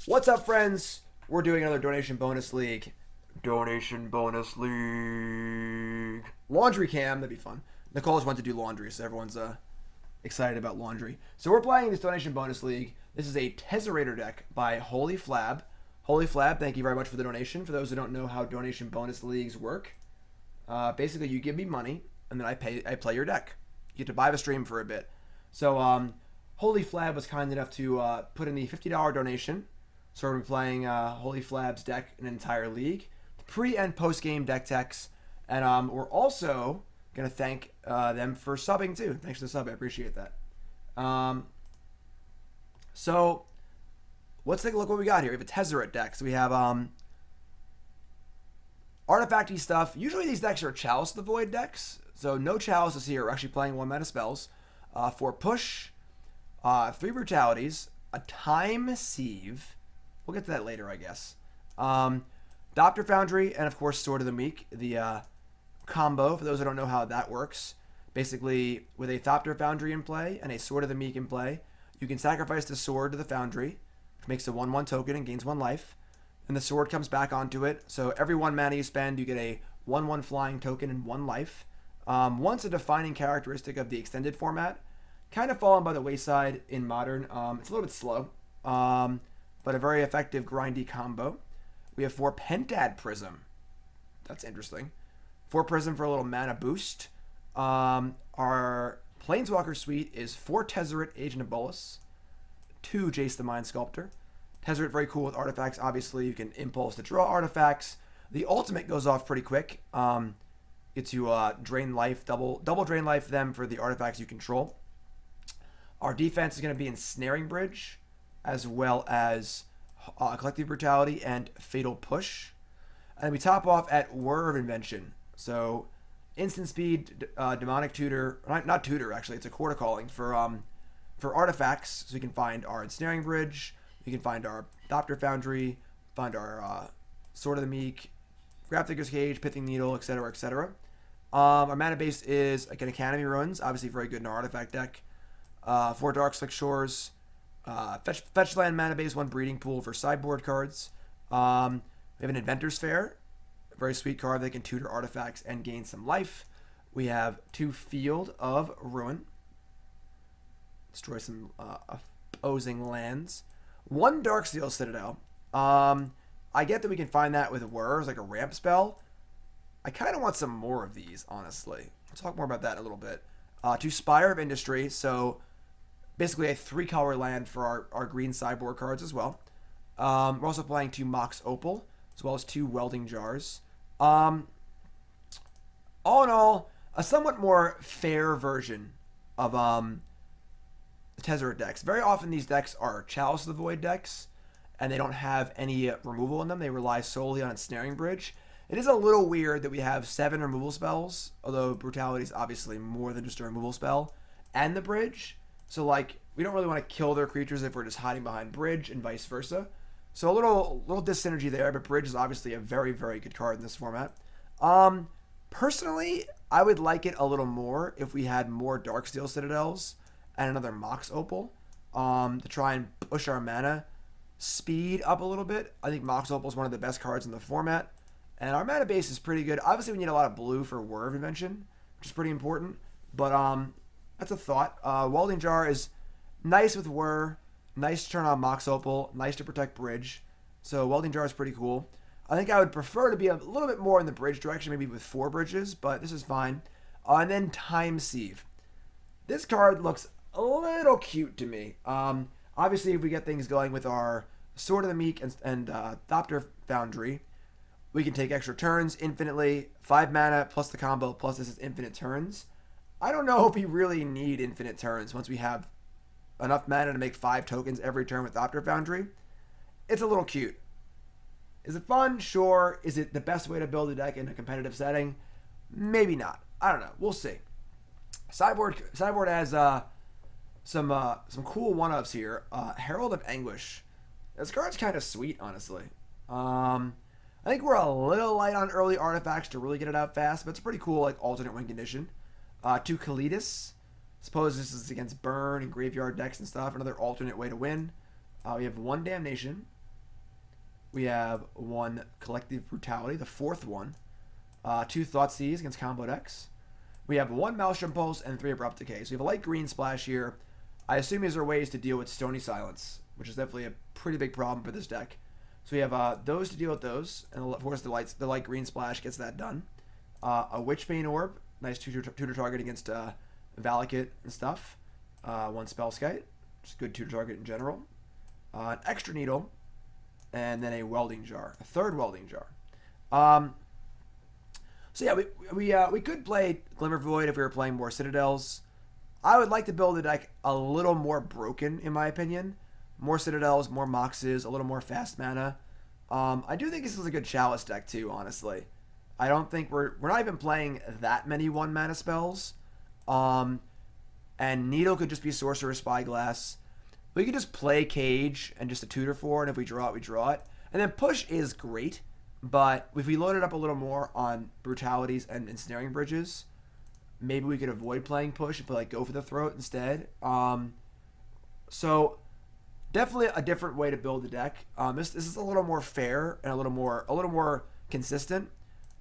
What's up, friends? We're doing another donation bonus league. Donation bonus league. Laundry cam, that'd be fun. Nicole just went to do laundry, so everyone's excited about laundry. So we're playing this donation bonus league. This is a Tezzerator deck by Holyflab. Holyflab, thank you very much for the donation. For those who don't know how donation bonus leagues work, basically you give me money and then I play your deck. You get to buy the stream for a bit. So Holyflab was kind enough to put in the $50 donation. So we're going to be playing Holyflab's deck in an entire league. Pre and post game deck techs. And we're also going to thank them for subbing too. Thanks for the sub. I appreciate that. So let's take a look what we got here. We have a Tezzeret deck. So we have artifacty stuff. Usually these decks are Chalice of the Void decks. So no Chalices here. We're actually playing 1 mana spells. 4 push, 3 brutalities, a Time Sieve. We'll get to that later, I guess. Thopter Foundry, and of course Sword of the Meek, the combo, for those who don't know how that works. Basically, with a Thopter Foundry in play and a Sword of the Meek in play, you can sacrifice the Sword to the Foundry, which makes a 1/1 token and gains 1 life. And the Sword comes back onto it, so every 1 mana you spend, you get a 1/1 flying token and 1 life. Once a defining characteristic of the extended format, kind of fallen by the wayside in Modern. It's a little bit slow, but a very effective grindy combo. We have 4 Pentad Prism. That's interesting. 4 Prism for a little mana boost. Our Planeswalker suite is 4 Tezzeret, Agent of Bolas, 2 Jace the Mind Sculptor. Tezzeret very cool with artifacts. Obviously, you can impulse to draw artifacts. The ultimate goes off pretty quick. Gets you drain life, double drain life them for the artifacts you control. Our defense is going to be Ensnaring Bridge, as well as Collective Brutality and Fatal Push. And we top off at Whir of Invention. So, instant speed, demonic tutor, not tutor actually, it's a quarter calling for artifacts. So we can find our Ensnaring Bridge, we can find our Thopter Foundry, find our Sword of the Meek, Grafdigger's Cage, Pithing Needle, etc., etc. Our mana base is like an Academy Ruins, obviously very good in our artifact deck. 4 Darkslick Shores, fetch land mana base, 1 breeding pool for sideboard cards. We have an Inventors Fair, a very sweet card that can tutor artifacts and gain some life. We have 2 Field of Ruin, destroy some opposing lands. 1 Darksteel Citadel. I get that we can find that with Whir as like a ramp spell. I kind of want some more of these, honestly. We'll talk more about that in a little bit. 2 Spire of Industry, so basically a 3-color land for our green sideboard cards as well. We're also playing 2 Mox Opal, as well as 2 Welding Jars. All in all, a somewhat more fair version of the Tezzeret decks. Very often these decks are Chalice of the Void decks, and they don't have any removal in them. They rely solely on Ensnaring Bridge. It is a little weird that we have 7 removal spells, although Brutality is obviously more than just a removal spell, and the Bridge. So, like, we don't really want to kill their creatures if we're just hiding behind Bridge and vice versa. So a little dyssynergy there, but Bridge is obviously a very, very good card in this format. Personally, I would like it a little more if we had more Darksteel Citadels and another Mox Opal to try and push our mana speed up a little bit. I think Mox Opal is one of the best cards in the format, and our mana base is pretty good. Obviously, we need a lot of blue for Whir of Invention, which is pretty important, but that's a thought. Welding Jar is nice with Whir, nice to turn on Mox Opal, nice to protect Bridge, so Welding Jar is pretty cool. I think I would prefer to be a little bit more in the Bridge direction, maybe with 4 bridges, but this is fine. And then Time Sieve. This card looks a little cute to me. Obviously, if we get things going with our Sword of the Meek and Thopter Foundry, we can take extra turns infinitely. 5 mana plus the combo plus this is infinite turns. I don't know if we really need infinite turns once we have enough mana to make 5 tokens every turn with Thopter Foundry. It's a little cute. Is it fun? Sure. Is it the best way to build a deck in a competitive setting? Maybe not. I don't know. We'll see. Sideboard has some cool one-ups here. Herald of Anguish. This card's kind of sweet, honestly. I think we're a little light on early artifacts to really get it out fast, but it's a pretty cool like alternate win condition. 2 Kalidas. Suppose this is against burn and graveyard decks and stuff. Another alternate way to win. We have 1 Damnation. We have 1 Collective Brutality, the 4th one. 2 Thoughtseize against combo decks. We have 1 Maelstrom Pulse and 3 Abrupt Decay. So we have a light green splash here. I assume these are ways to deal with Stony Silence, which is definitely a pretty big problem for this deck. So we have those to deal with those, and of course the light green splash gets that done. A Witchbane Orb, nice tutor target against Valakut and stuff. 1 Spellskite, which is good tutor target in general. An extra needle, and then a Welding Jar, a 3rd Welding Jar. So yeah, we could play Glimmer Void if we were playing more Citadels. I would like to build a deck a little more broken, in my opinion. More Citadels, more Moxes, a little more fast mana. I do think this is a good Chalice deck too, honestly. I don't think we're not even playing that many 1 mana spells. And Needle could just be Sorcerer's Spyglass. We could just play Cage and just a tutor for it, and if we draw it, we draw it. And then Push is great. But if we load it up a little more on Brutalities and Ensnaring Bridges, maybe we could avoid playing Push and play like Go for the Throat instead. So definitely a different way to build the deck. This is a little more fair and a little more consistent.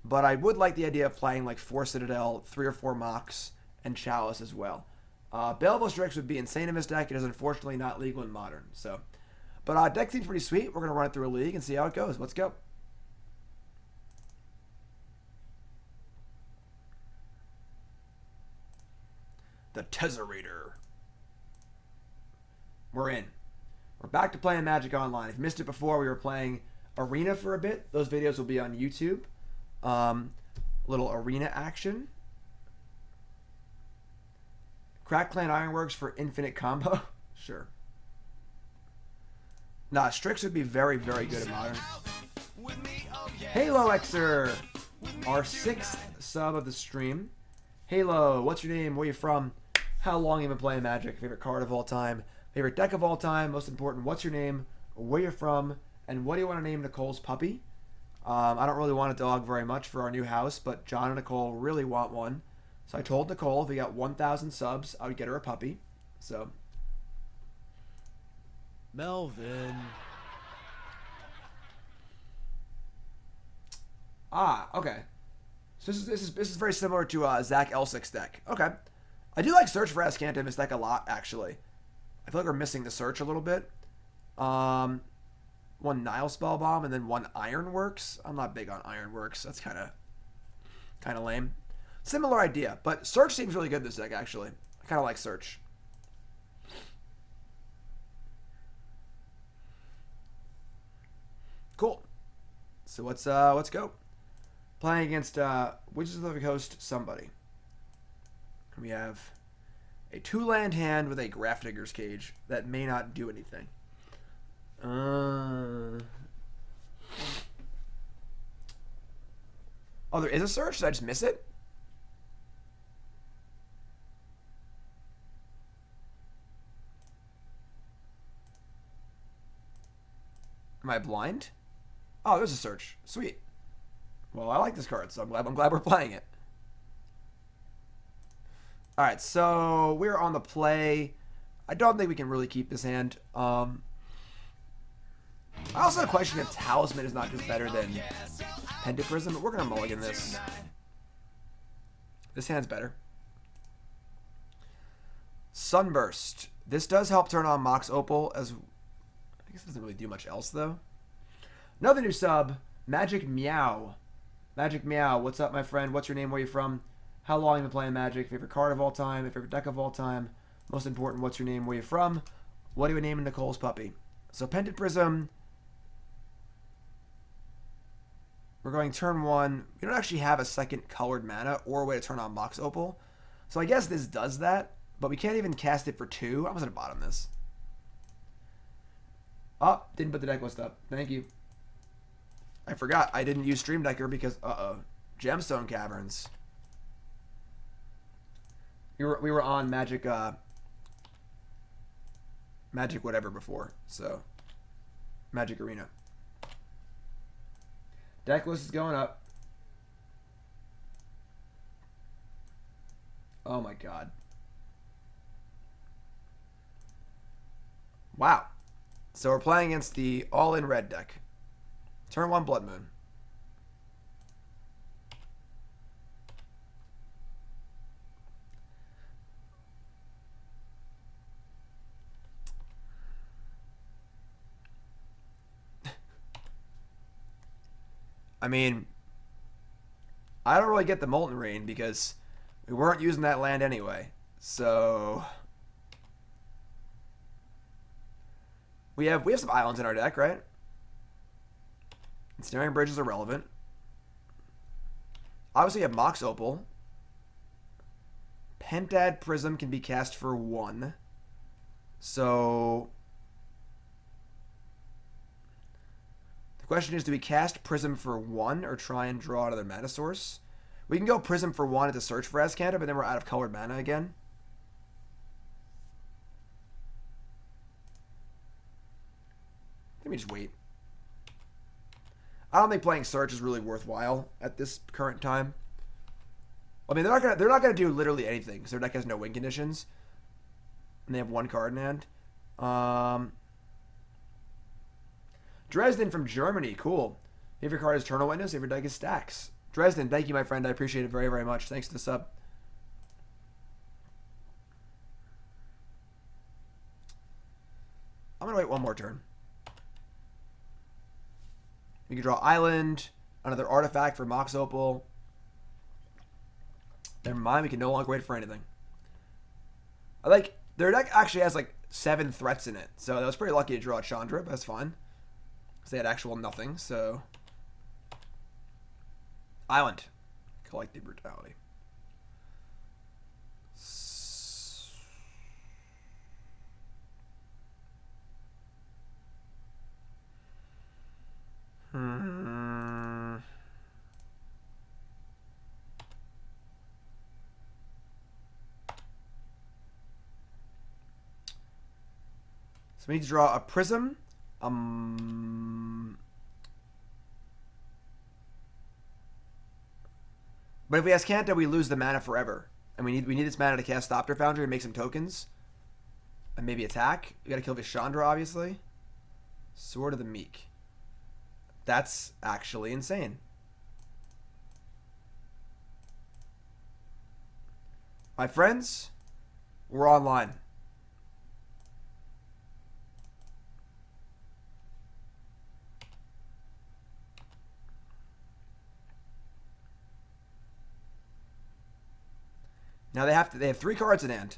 But I would like the idea of playing like 4 Citadel, 3 or 4 Mox, and Chalice as well. Baleful Strix would be insane in this deck. It is unfortunately not legal in Modern. So, but deck seems pretty sweet. We're gonna run it through a league and see how it goes. Let's go. The Tezzerator. We're in. We're back to playing Magic Online. If you missed it before, we were playing Arena for a bit. Those videos will be on YouTube. Little Arena action. Crack Clan Ironworks for infinite combo. Sure. Nah, Strix would be very, very good in Modern. Halo Xer, our 6th sub of the stream. Halo, what's your name? Where are you from? How long have you been playing Magic? Favorite card of all time? Favorite deck of all time? Most important, what's your name? Where you're from? And what do you want to name Nicole's puppy? I don't really want a dog very much for our new house, but John and Nicole really want one. So I told Nicole if we got 1,000 subs, I would get her a puppy. So. Melvin. Okay. So this is very similar to Zach Elsick's deck. Okay. I do like Search for Azcanta in this deck a lot, actually. I feel like we're missing the Search a little bit. 1 Nile Spellbomb and then 1 Ironworks. I'm not big on Ironworks. That's kind of lame. Similar idea, but Search seems really good in this deck, actually. I kind of like Search. Cool. So let's go. Playing against Wizards of the Coast somebody. We have a 2-land hand with a Grafdigger's Cage that may not do anything. Oh, there is a Search? Did I just miss it? Am I blind? Oh, there's a Search. Sweet. Well, I like this card, so I'm glad we're playing it. All right, so we're on the play. I don't think we can really keep this hand. I also have a question if Talisman is not just better than Pentad Prism, but we're gonna mulligan this. This hand's better. Sunburst. This does help turn on Mox Opal, as I guess it doesn't really do much else though. Another new sub, Magic Meow. Magic Meow, what's up, my friend? What's your name? Where are you from? How long have you been playing Magic? Favorite card of all time? Favorite deck of all time? Most important, what's your name? Where are you from? What do you name Nicole's puppy? So Pentad Prism. We're going turn 1. We don't actually have a second colored mana or a way to turn on Mox Opal. So I guess this does that, but we can't even cast it for 2. I was going to bottom this. Oh, didn't put the deck list up. Thank you. I forgot. I didn't use Stream Decker because, Gemstone Caverns. We were on Magic, Magic whatever before, so Magic Arena. Deck list is going up. Oh my god. Wow. So we're playing against the all-in red deck. Turn 1 Blood Moon. I mean, I don't really get the Molten Rain because we weren't using that land anyway. So we have some islands in our deck, right? Ensnaring Bridge is irrelevant. Obviously, we have Mox Opal. Pentad Prism can be cast for 1. So the question is, do we cast Prism for 1 or try and draw another mana source? We can go Prism for 1 to search for Azcanta, but then we're out of colored mana again. Let me just wait. I don't think playing Search is really worthwhile at this current time. I mean, they're not gonna do literally anything because their deck has no win conditions, and they have 1 card in hand. Dresden from Germany, cool. If your card is Eternal Witness, if your deck is Stacks. Dresden, thank you, my friend. I appreciate it very, very much. Thanks to the sub. I'm gonna wait 1 more turn. We can draw Island, another artifact for Mox Opal. Never mind, we can no longer wait for anything. I like, their deck actually has like 7 threats in it, so that was pretty lucky to draw Chandra, but that's fine. Because they had actual nothing, so. Island. Collective Brutality. So we need to draw a Prism. But if we Azcanta, we lose the mana forever. And we need this mana to cast Thopter Foundry and make some tokens. And maybe attack. We gotta kill Vishandra, obviously. Sword of the Meek. That's actually insane. My friends, we're online. Now they have 3 cards in hand.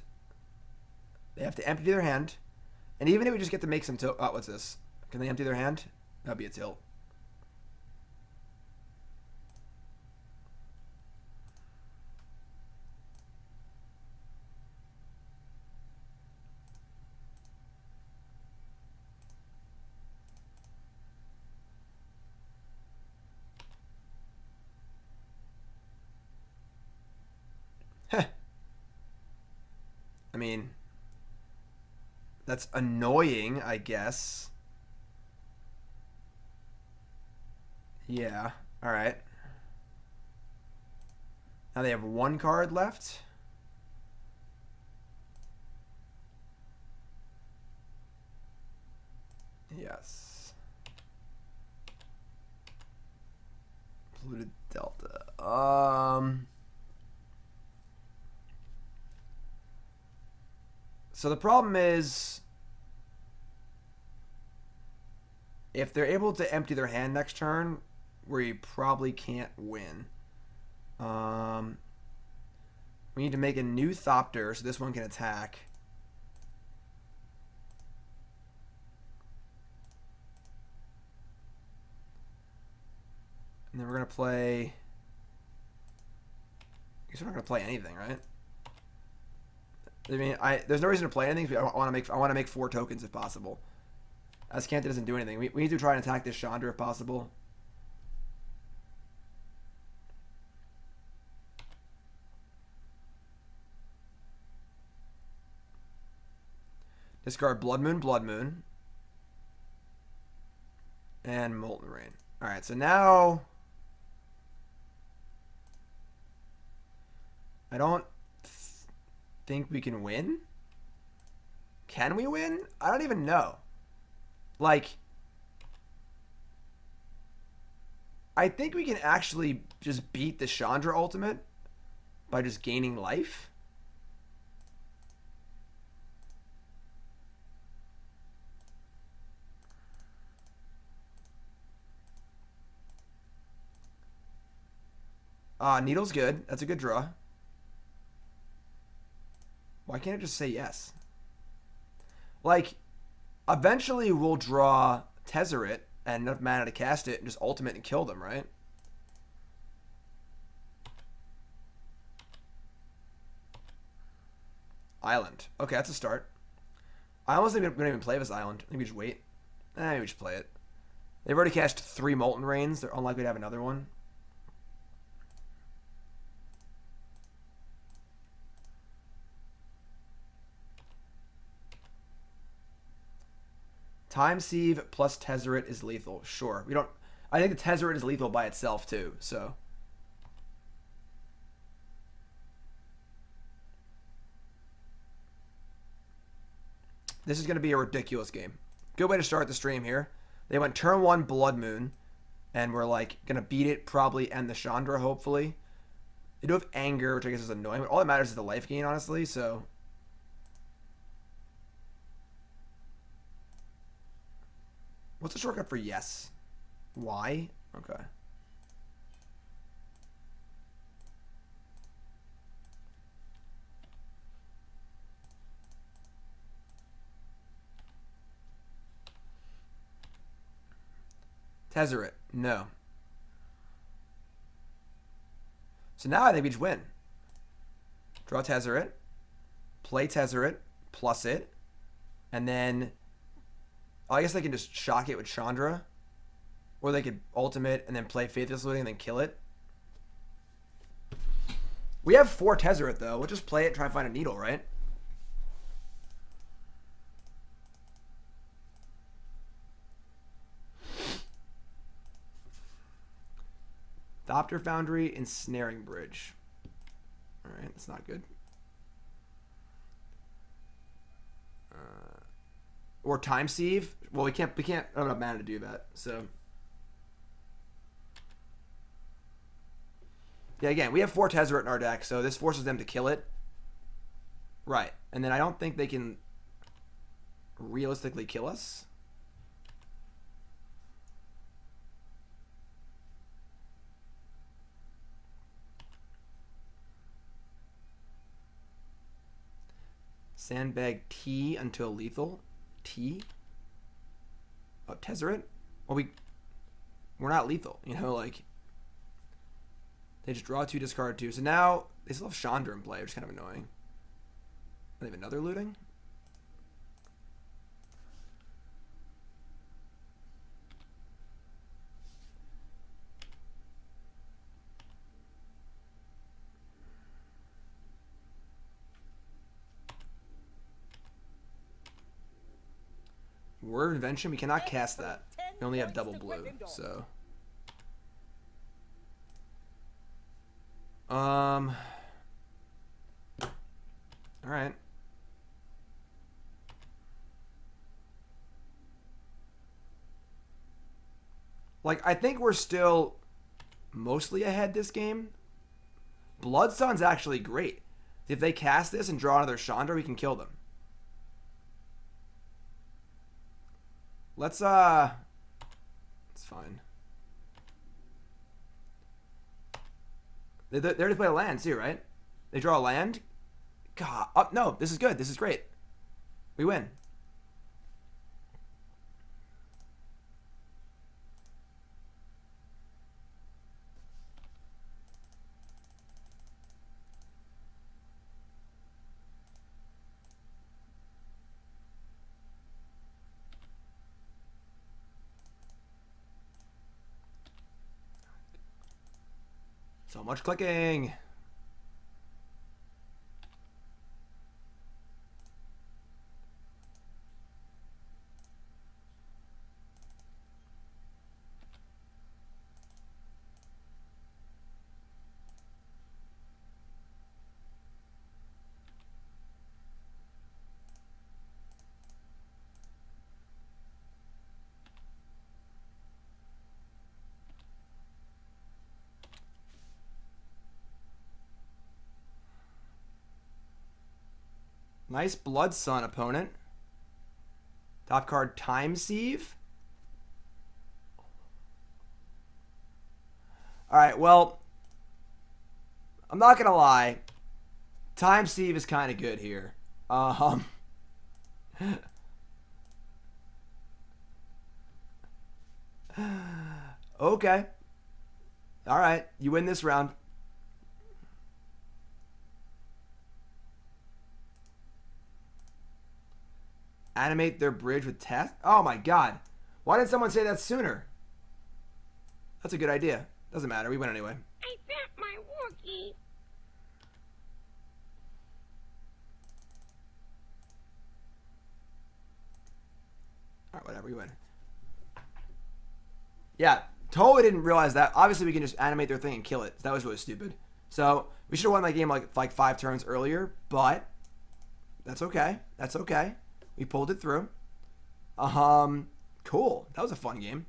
They have to empty their hand. And even if we just get to make some tilt. Oh, what's this? Can they empty their hand? That'd be a tilt. I mean, that's annoying, I guess. Yeah, alright. Now they have 1 card left. Yes. Polluted Delta. So the problem is, if they're able to empty their hand next turn, we probably can't win. We need to make a new Thopter so this one can attack. And then we're going to play... I guess we're not going to play anything, right? I mean, there's no reason to play anything. I want to make 4 tokens if possible. Azcanta doesn't do anything. We need to try and attack this Chandra if possible. Discard Blood Moon, and Molten Rain. All right, so now I don't think we can win. Can we win? I don't even know. Like, I think we can actually just beat the Chandra ultimate by just gaining life. Needle's good. That's a good draw. Why can't I just say yes? Like, eventually we'll draw Tezzeret and enough mana to cast it and just ultimate and kill them, right? Island. Okay, that's a start. I almost think we're going to even play this island. Maybe just wait. Maybe just play it. They've already cast 3 Molten Rains. They're unlikely to have another one. Time Sieve plus Tezzeret is lethal. Sure. We don't... I think the Tezzeret is lethal by itself, too, so... This is going to be a ridiculous game. Good way to start the stream here. They went turn 1 Blood Moon, and we're, like, going to beat it, probably end the Chandra, hopefully. They do have Anger, which I guess is annoying, but all that matters is the life gain, honestly, so... What's the shortcut for yes? Y? Okay. Tezzeret. No. So now I think we just win. Draw Tezzeret. Play Tezzeret. Plus it. And then... Oh, I guess they can just shock it with Chandra. Or they could ultimate and then play Faithless Looting and then kill it. We have 4 Tezzeret, though. We'll just play it and try and find a needle, right? Thopter Foundry, Ensnaring Bridge. Alright, that's not good. Or Time Sieve. Well, we can't I don't have mana to do that, so. Yeah, again, we have 4 Tezzeret in our deck, so this forces them to kill it. Right. And then I don't think they can realistically kill us. Sandbag T until lethal. T? Oh, Tezzeret? Well, we're not lethal, you know, like... They just draw 2, discard 2. So now, they still have Chandra in play, which is kind of annoying. They have another looting? Whir of Invention, we cannot cast that. We only have double blue, so... Alright. Like, I think we're still mostly ahead this game. Bloodsun's actually great. If they cast this and draw another Chandra, we can kill them. Let's, it's fine. They already play a land too, right? They draw a land? God, oh, no, this is good. This is great. We win. So much clicking. Nice Blood Sun opponent. Top card, Time Sieve. Alright, well, I'm not going to lie. Time Sieve is kind of good here. Okay. Alright, you win this round. Animate their bridge with Teth? Oh my god. Why didn't someone say that sooner? That's a good idea. Doesn't matter. We win anyway. I bet my Wookiee. Alright, whatever. We win. Yeah. Totally didn't realize that. Obviously, we can just animate their thing and kill it. That was really stupid. So, we should have won that game like 5 turns earlier. But, that's okay. That's okay. We pulled it through. Cool. That was a fun game.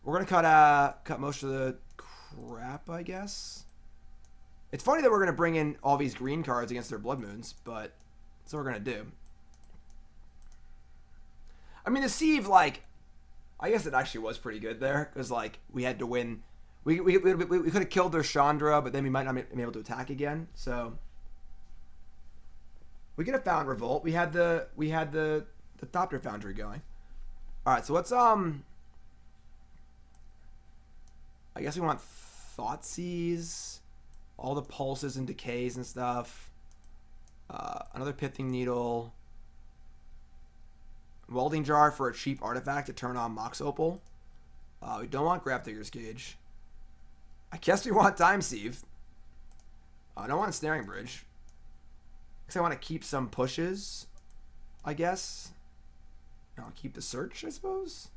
We're gonna cut most of the crap, I guess. It's funny that we're gonna bring in all these green cards against their Blood Moons, but that's what we're gonna do. I mean, the Sieve, like, I guess it actually was pretty good there because like we had to win. We could have killed their Chandra, but then we might not be able to attack again. So. We could have found Revolt. We had the Thopter Foundry going. All right, so let's I guess we want Thoughtseize, all the pulses and decays and stuff. Another Pithing Needle. Welding Jar for a cheap artifact to turn on Mox Opal. We don't want Grafdigger's Cage. I guess we want Time Sieve. I don't want Ensnaring Bridge. I want to keep some pushes, I guess. I'll keep the search, I suppose.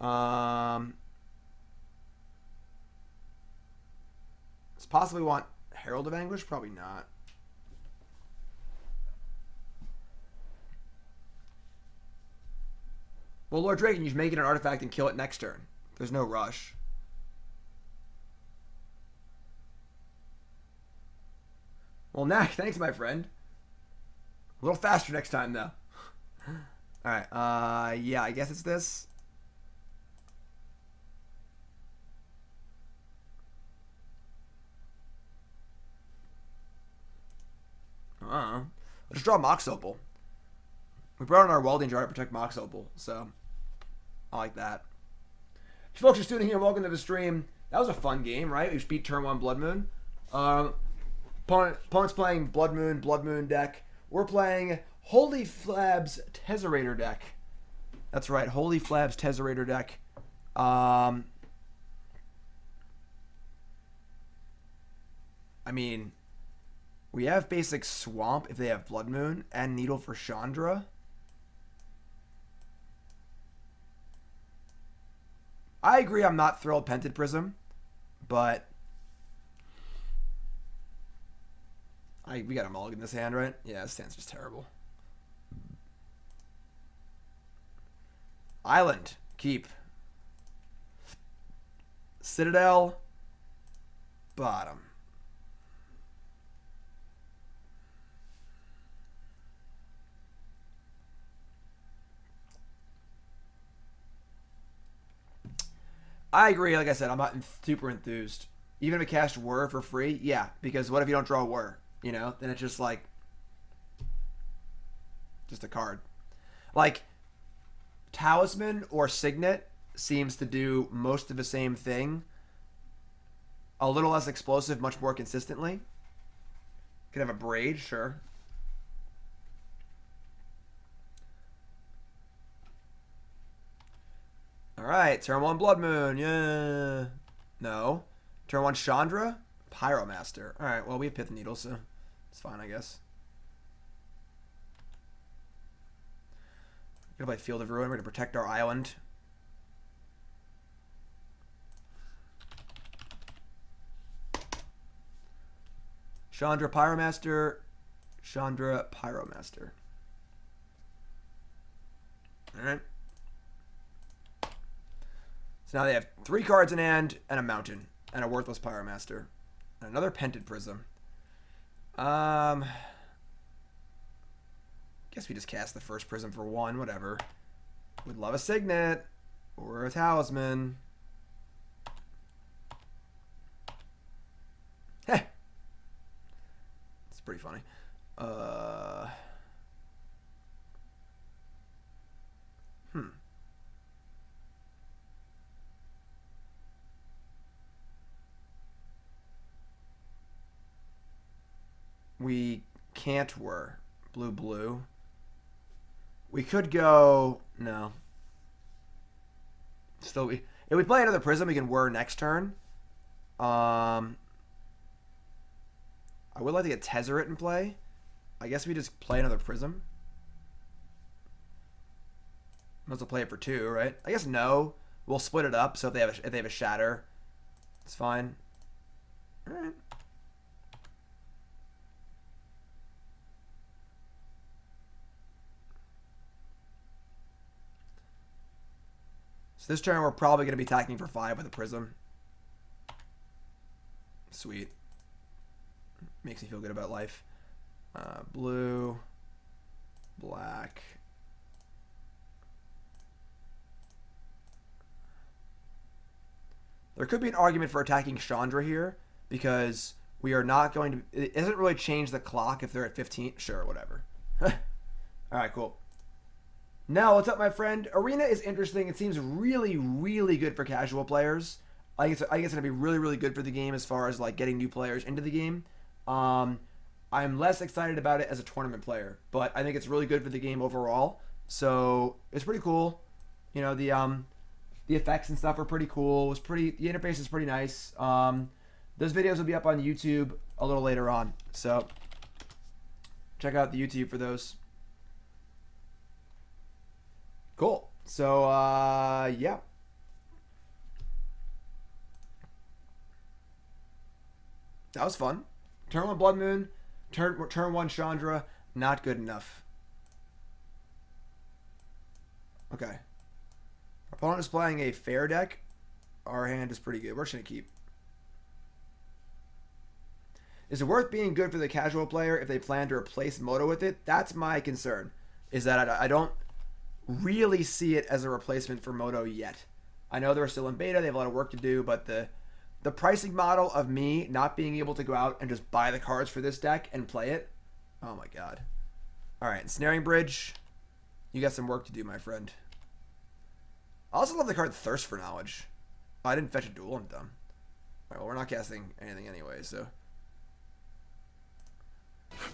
Does possibly want Herald of Anguish? Probably not. Well, Lord Drake, you just make it an artifact and kill it next turn. There's no rush. Well, Knack, thanks, my friend. A little faster next time, though. Alright, yeah, I guess it's this. Let's draw Mox Opal. We brought in our Welding Jar to protect Mox Opal, so I like that. If you folks are tuning in, welcome to the stream. That was a fun game, right? We just beat turn 1 Blood Moon. Opponent's playing Blood Moon deck. We're playing Holyflab's Tezzerator deck. That's right, Holyflab's Tezzerator deck. I mean, we have basic Swamp if they have Blood Moon and Needle for Chandra. I agree I'm not thrilled Pentad Prism, but we got a mulligan in this hand, right? Yeah, this hand's just terrible. Island. Keep. Citadel. Bottom. I agree. Like I said, I'm not super enthused. Even if it cast Whir for free, yeah. Because what if you don't draw Whir? You know, then it's just like, just a card. Like, Talisman or Signet seems to do most of the same thing. A little less explosive, much more consistently. Could have a Braid, sure. Alright, turn 1 Blood Moon, yeah. No. Turn 1 Chandra, Pyromaster. Alright, well, we have Pithing Needle, so it's fine, I guess. We're gonna play Field of Ruin. We're gonna protect our island. Chandra Pyromaster. Chandra Pyromaster. Alright. So now they have 3 cards in hand and a mountain and a worthless Pyromaster. And another Pentad Prism. Guess we just cast the first Prism for 1, whatever. Would love a Signet or a Talisman. Heh. It's pretty funny. We can't Whir. Blue. We could go... No. Still, if we play another Prism, we can Whir next turn. I would like to get Tezzeret in play. I guess we just play another Prism. Might as well play it for 2, right? I guess no. We'll split it up, so if they have a Shatter, it's fine. All right. So this turn, we're probably going to be attacking for 5 with a Prism. Sweet. Makes me feel good about life. Blue. Black. There could be an argument for attacking Chandra here, because we are not going to... It doesn't really change the clock if they're at 15. Sure, whatever. Alright, cool. Now, what's up, my friend? Arena is interesting. It seems really, really good for casual players. I think it's going to be really, really good for the game as far as like getting new players into the game. I'm less excited about it as a tournament player, but I think it's really good for the game overall. So it's pretty cool. You know, the effects and stuff are pretty cool. The interface is pretty nice. Those videos will be up on YouTube a little later on, so check out the YouTube for those. Cool. So, yeah. That was fun. Turn 1 Blood Moon. Turn 1 Chandra. Not good enough. Okay. Our opponent is playing a fair deck. Our hand is pretty good. We're just going to keep. Is it worth being good for the casual player if they plan to replace Moto with it? That's my concern. Is that I don't really see it as a replacement for Moto yet. I know they're still in beta, they have a lot of work to do, but the pricing model of me not being able to go out and just buy the cards for this deck and play it, oh my god. Alright, Ensnaring Bridge, you got some work to do, my friend. I also love the card Thirst for Knowledge. Oh, I didn't fetch a duel, I'm dumb. Alright, well, we're not casting anything anyway, so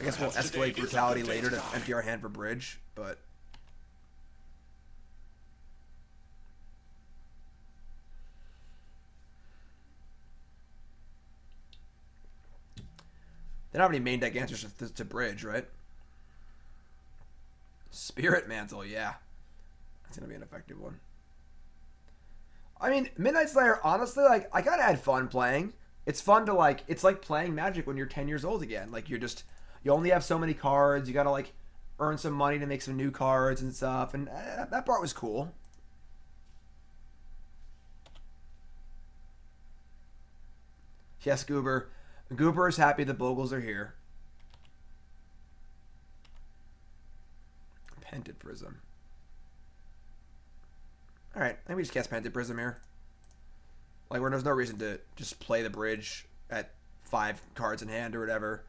I guess we'll escalate Brutality later to empty our hand for Bridge, but they don't have any main deck answers to Bridge, right? Spirit Mantle, yeah. That's going to be an effective one. I mean, Midnight Slayer, honestly, like, I kind of had fun playing. It's fun to, like, it's like playing Magic when you're 10 years old again. Like, you only have so many cards. You got to, like, earn some money to make some new cards and stuff. And that part was cool. Yes, Goober. Goober is happy the Bogles are here. Pentad Prism. Alright, I think we just cast Pentad Prism here. Like, there's no reason to just play the Bridge at 5 cards in hand or whatever.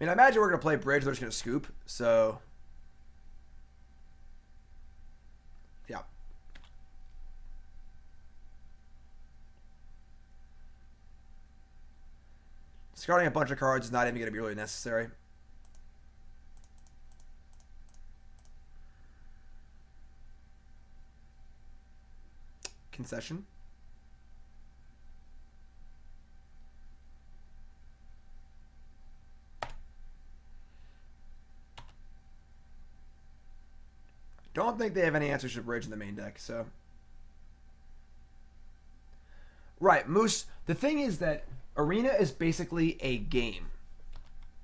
I mean, I imagine we're going to play Bridge, they're just going to scoop, so yeah. Discarding a bunch of cards is not even going to be really necessary. Concession. Don't think they have any answers to Bridge in the main deck, so. Right, Moose. The thing is that Arena is basically a game.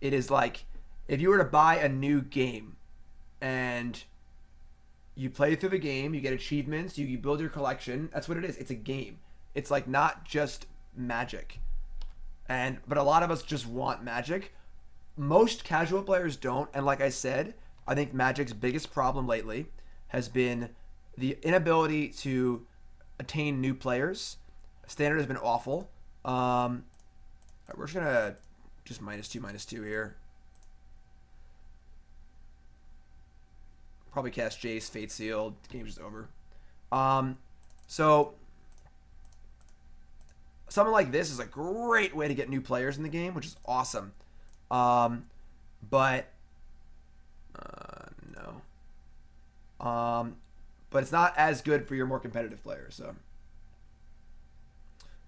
It is like if you were to buy a new game and you play through the game, you get achievements, you build your collection. That's what it is. It's a game. It's like not just Magic. But a lot of us just want Magic. Most casual players don't, and like I said, I think Magic's biggest problem lately has been the inability to attain new players. Standard has been awful. We're just gonna just -2/-2 here. Probably cast Jace, Fate Seal. Game's just over. So something like this is a great way to get new players in the game, which is awesome. But no. But it's not as good for your more competitive players. So,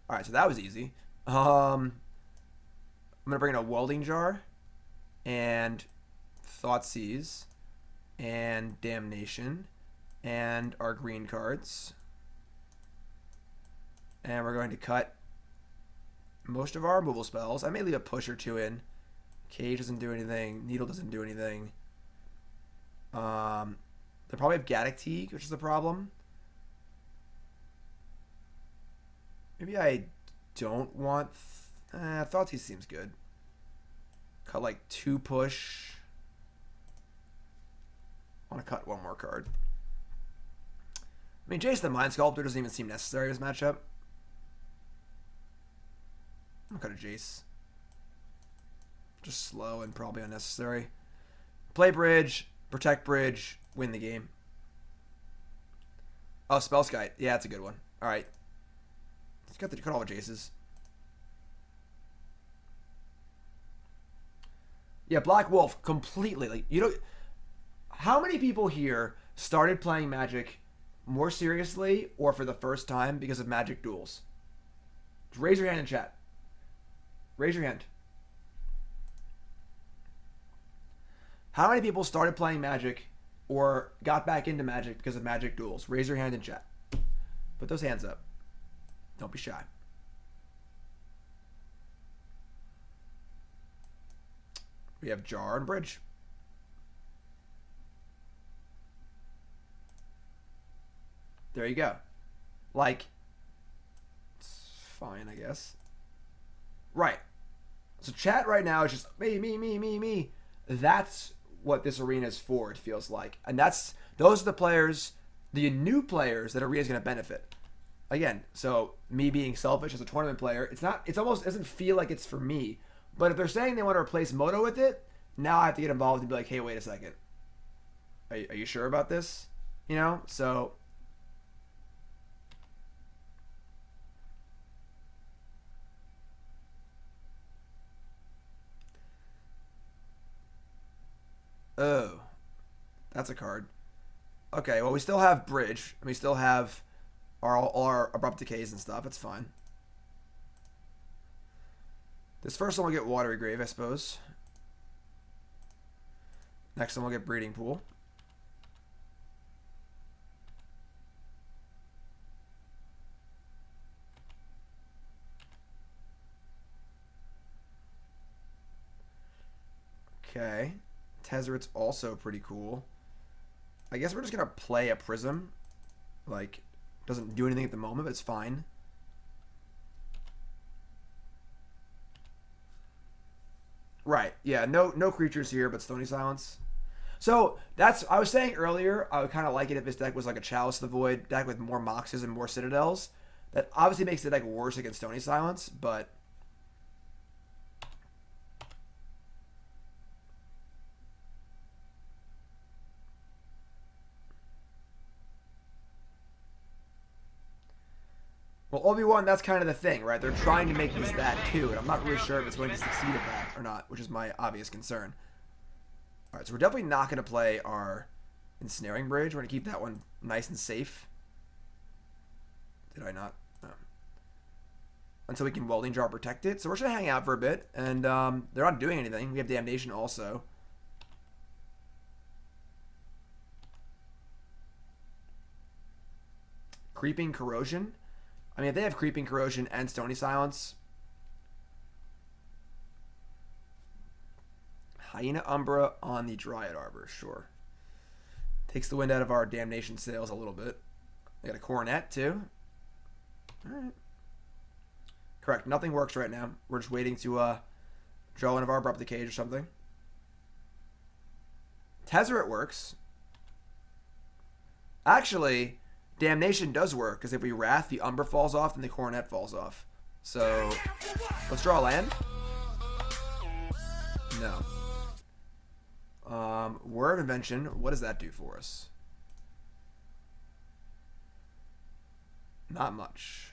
all right, so that was easy. I'm gonna bring in a Welding Jar and Thoughtseize and Damnation and our green cards, and we're going to cut most of our removal spells. I may leave a push or two in. Cage doesn't do anything. Needle doesn't do anything. They probably have Gaddock Teague, which is the problem. Maybe I don't want... Thoughtseize seems good. Cut like 2 push. I want to cut 1 more card. I mean, Jace the Mind Sculptor doesn't even seem necessary in this matchup. I'm going to cut a Jace. Just slow and probably unnecessary. Play bridge, protect bridge, win the game. Oh, Spellskite. Yeah, that's a good one. All right. Let's cut all the Jaces. Yeah, Black Wolf, completely. Like, you know, how many people here started playing Magic more seriously or for the first time because of Magic duels? Just raise your hand in chat. Raise your hand. How many people started playing Magic or got back into Magic because of Magic duels? Raise your hand in chat. Put those hands up. Don't be shy. We have Jar and Bridge. There you go. Like, it's fine, I guess. Right. So chat right now is just me. That's what this arena is for, it feels like. And those are the players, the new players that arena's going to benefit. Again, so me being selfish as a tournament player, it's almost doesn't feel like it's for me. But if they're saying they want to replace Moto with it, now I have to get involved and be like, hey, wait a second. Are you sure about this? You know? So... Oh, that's a card. Okay, well, we still have Bridge. And we still have all our Abrupt Decays and stuff. It's fine. This first one will get Watery Grave, I suppose. Next one will get Breeding Pool. Okay. Tezzeret's also pretty cool. I guess we're just going to play a Prism. Like, doesn't do anything at the moment, but it's fine. Right. Yeah, no creatures here, but Stony Silence. So, I was saying earlier, I would kind of like it if this deck was like a Chalice of the Void deck with more Moxes and more Citadels. That obviously makes the deck worse against Stony Silence, but... Well, Obi-Wan, that's kind of the thing, right? They're trying to make this that too, and I'm not really sure if it's going to succeed at that or not, which is my obvious concern. All right, so we're definitely not going to play our Ensnaring Bridge. We're going to keep that one nice and safe. Did I not? No. Until we can Welding Jar protect it. So we're just going to hang out for a bit, and they're not doing anything. We have Damnation also. Creeping Corrosion. I mean, if they have Creeping Corrosion and Stony Silence... Hyena Umbra on the Dryad Arbor, sure. Takes the wind out of our Damnation sails a little bit. I got a Coronet, too. Alright. Correct. Nothing works right now. We're just waiting to draw one of our Abrupt Decay or something. Tezzeret works. Actually, Damnation does work, because if we Wrath, the Umber falls off, and the Coronet falls off. So, let's draw a land. No. Whir of Invention, what does that do for us? Not much.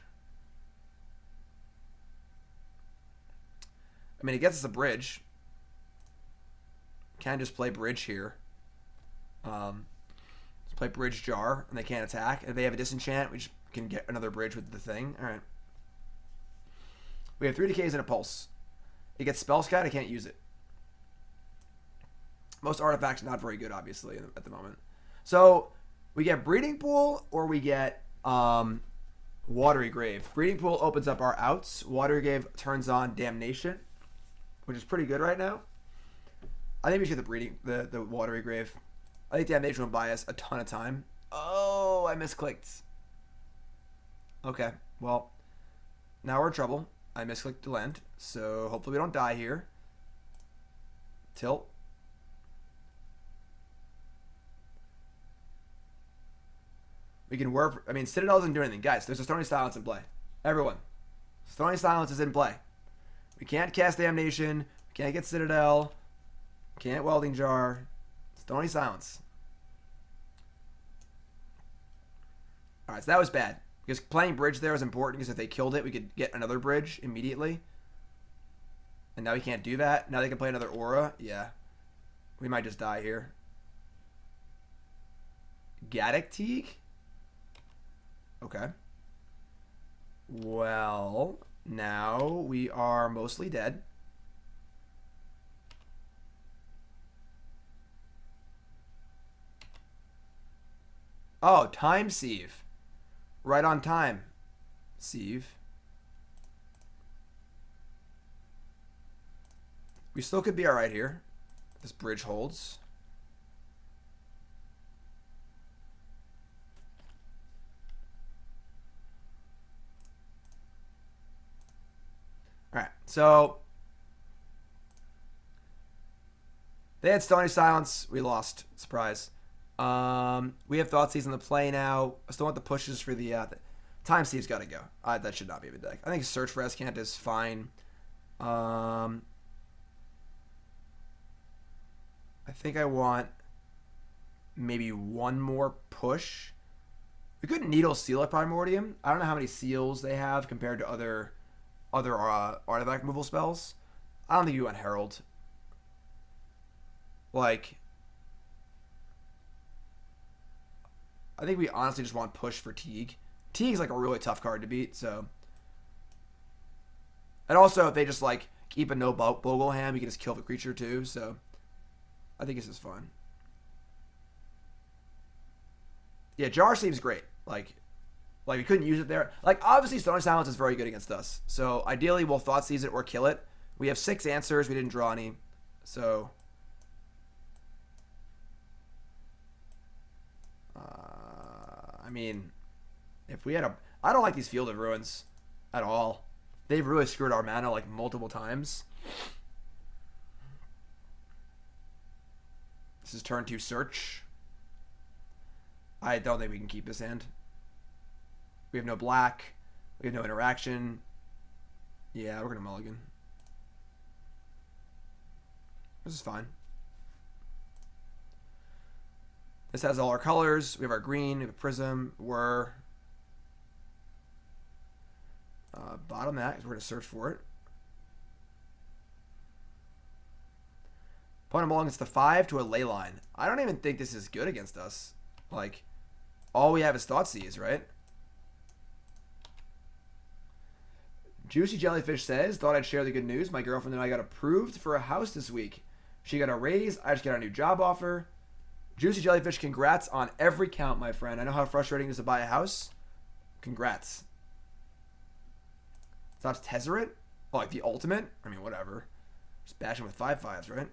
I mean, it gets us a bridge. Can just play bridge here. Let's play Bridge Jar, and they can't attack. If they have a disenchant, we just can get another bridge with the thing. Alright. We have 3 decays and a pulse. It gets spell scout, I can't use it. Most artifacts not very good, obviously, at the moment. So, we get Breeding Pool, or we get Watery Grave. Breeding Pool opens up our outs. Watery Grave turns on Damnation, which is pretty good right now. I think we should get the Watery Grave. I think Damnation will buy us a ton of time. Oh, I misclicked. Okay, well, now we're in trouble. I misclicked to land, so hopefully we don't die here. Tilt. We can work. I mean, Citadel doesn't do anything. Guys, there's a Stony Silence in play. Everyone. Stony Silence is in play. We can't cast Damnation. We can't get Citadel. Can't Welding Jar. Stony Silence. Alright, so that was bad. Because playing bridge there is important, because if they killed it, we could get another bridge immediately. And now we can't do that. Now they can play another aura. Yeah. We might just die here. Gaddock Teague? Okay. Well, now we are mostly dead. Oh, Time Sieve. Right on time. Sieve. We still could be alright here. This bridge holds. Alright, so they had Stony Silence. We lost. Surprise. We have Thoughtseize on the play now. I still want the pushes for the Time Sieve's got to go. That should not be a deck. I think Search for Azcanta is fine. I think I want maybe one more push. We could Needle Seal at Primordium. I don't know how many seals they have compared to other artifact removal spells. I don't think you want Herald. Like, I think we honestly just want push for Teague. Teague's like a really tough card to beat, so. And also, if they just like keep a no Bogleham, you can just kill the creature too, so. I think this is fun. Yeah, Jar seems great. Like we couldn't use it there. Like, obviously, Stony Silence is very good against us. So, ideally, we'll Thoughtseize it or kill it. We have 6 answers. We didn't draw any. So, I mean, if we had a... I don't like these Field of Ruins at all. They've really screwed our mana, like, multiple times. This is turn 2 Search. I don't think we can keep this hand. We have no black. We have no interaction. Yeah, we're going to mulligan. This is fine. This has all our colors. We have our green. We have a prism. We're... bottom that, because we're going to search for it. Opponent mulligans the 5 to a ley line. I don't even think this is good against us. Like, all we have is Thoughtseize, right? Juicy Jellyfish says, thought I'd share the good news. My girlfriend and I got approved for a house this week. She got a raise. I just got a new job offer. Juicy Jellyfish, congrats on every count, my friend. I know how frustrating it is to buy a house. Congrats. So that's Tezzeret? Oh, like the ultimate? I mean, whatever. Just bash him with 5/5s, right?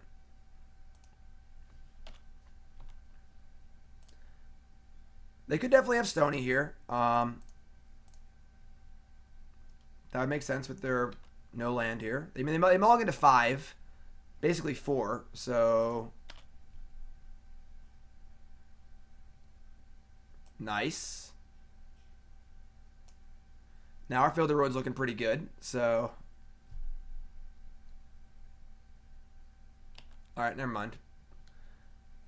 They could definitely have Stony here. That would make sense with their no land here. I mean, they mulligan to 5, basically 4. So nice. Now our field of road's looking pretty good. So all right, never mind.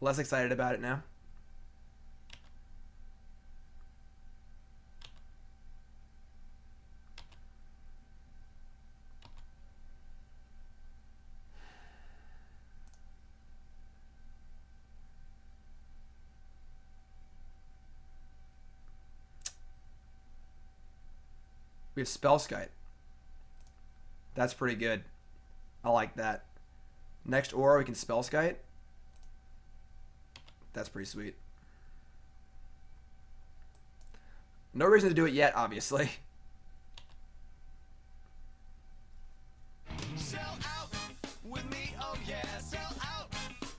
Less excited about it now. We have Spellskite. That's pretty good. I like that. Next aura, we can Spellskite. That's pretty sweet. No reason to do it yet, obviously. Sell out with me, oh yeah, sell out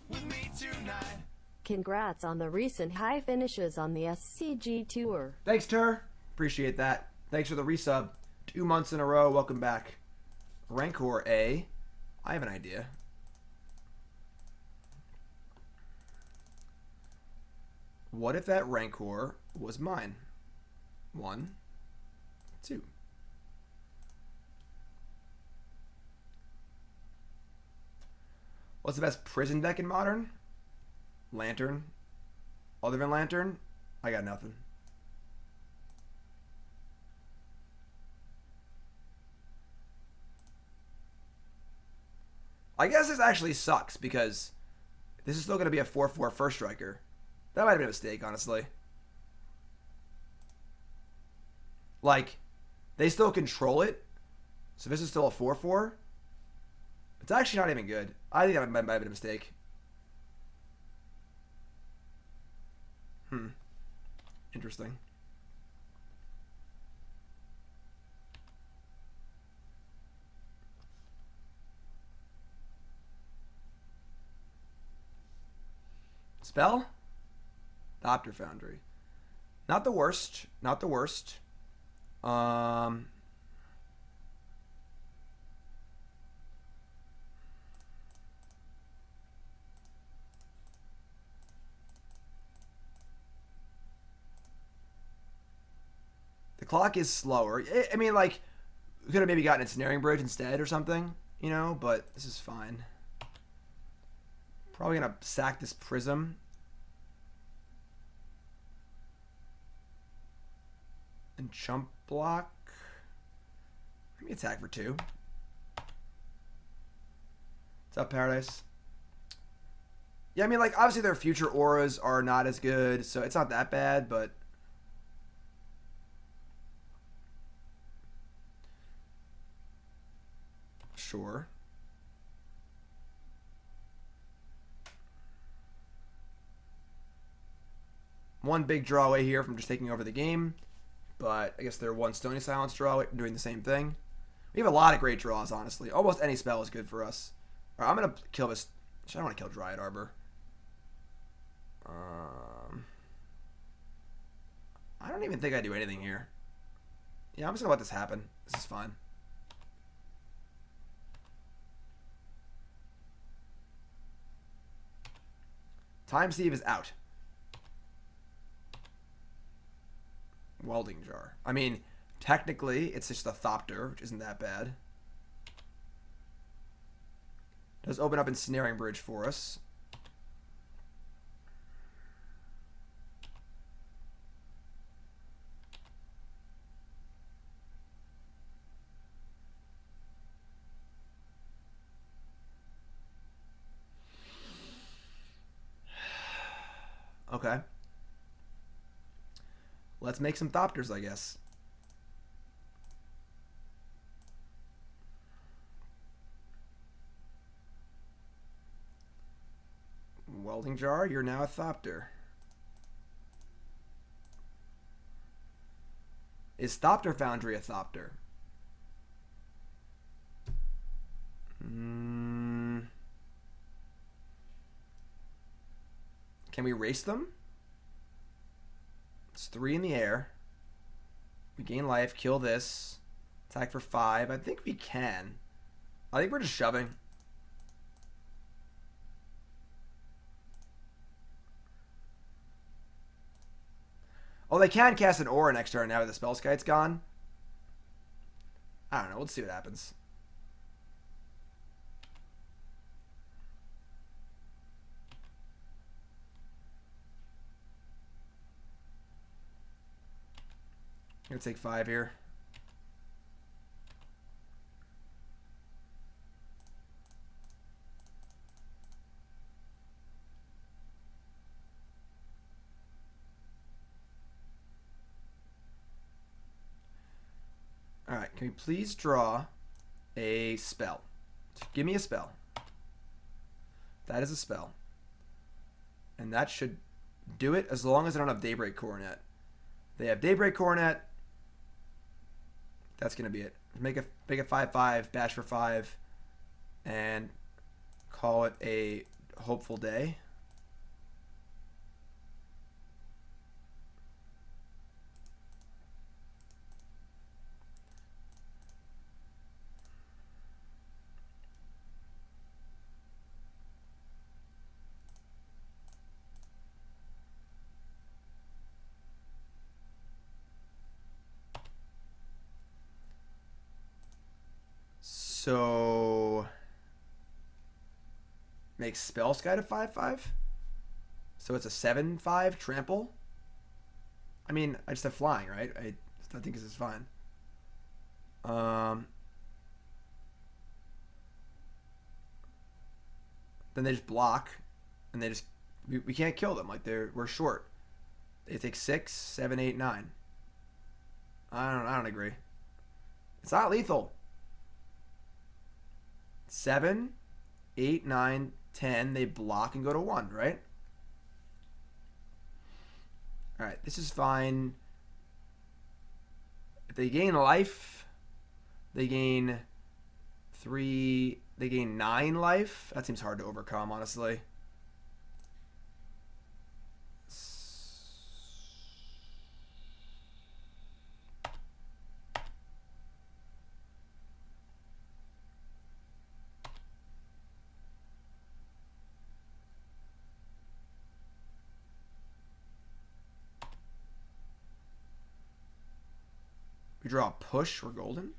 with me tonight. Congrats on the recent high finishes on the SCG Tour. Thanks, Tur. Appreciate that. Thanks for the resub. 2 months in a row. Welcome back. Rancor A. I have an idea. What if that Rancor was mine? 1, 2. What's the best prison deck in Modern? Lantern. Other than Lantern? I got nothing. I guess this actually sucks because this is still going to be a 4/4 first striker. That might have been a mistake, honestly. Like, they still control it. So this is still a 4/4. It's actually not even good. I think that might have been a mistake. Interesting. Spell? Thopter Foundry. Not the worst. Not the worst. The clock is slower. I mean, like, we could have maybe gotten Ensnaring Bridge instead or something, you know, but this is fine. Probably going to sack this Prism. And chump block. Let me attack for 2. What's up, Paradise? Yeah, I mean, like, obviously their future auras are not as good, so it's not that bad, but... Sure. One big draw away here from just taking over the game. But I guess they're one Stony Silence draw doing the same thing. We have a lot of great draws, honestly. Almost any spell is good for us. All right, I'm going to kill this. I don't want to kill Dryad Arbor. I don't even think I do anything here. Yeah, I'm just going to let this happen. This is fine. Time Sieve is out. Welding Jar. I mean, technically, it's just a Thopter, which isn't that bad. Does open up Ensnaring Bridge for us. Okay. Let's make some Thopters, I guess. Welding Jar, you're now a Thopter. Is Thopter Foundry a Thopter? Can we race them? 3 in the air. We gain life, kill this. Attack for 5. I think we can. I think we're just shoving. Oh, they can cast an aura next turn now that the Spellskite's gone. I don't know. Let's see what happens. I'm going to take 5 here. Alright, can we please draw a spell? Give me a spell. That is a spell. And that should do it as long as I don't have Daybreak Coronet. They have Daybreak Coronet. That's going to be it. Make a 5/5, bash for 5, and call it a hopeful day. So make Spellskite a 5/5. So it's a 7/5 trample. I mean, I just have flying, right? I think this is fine. Then they just block, and they just we can't kill them. Like we're short. They take 6, 7, 8, 9. I don't agree. It's not lethal. 7, 8, 9, 10. They block and go to 1, right? Alright, this is fine. If they gain life, they gain 3, they gain 9 life. That seems hard to overcome, honestly. We draw a push, we're golden.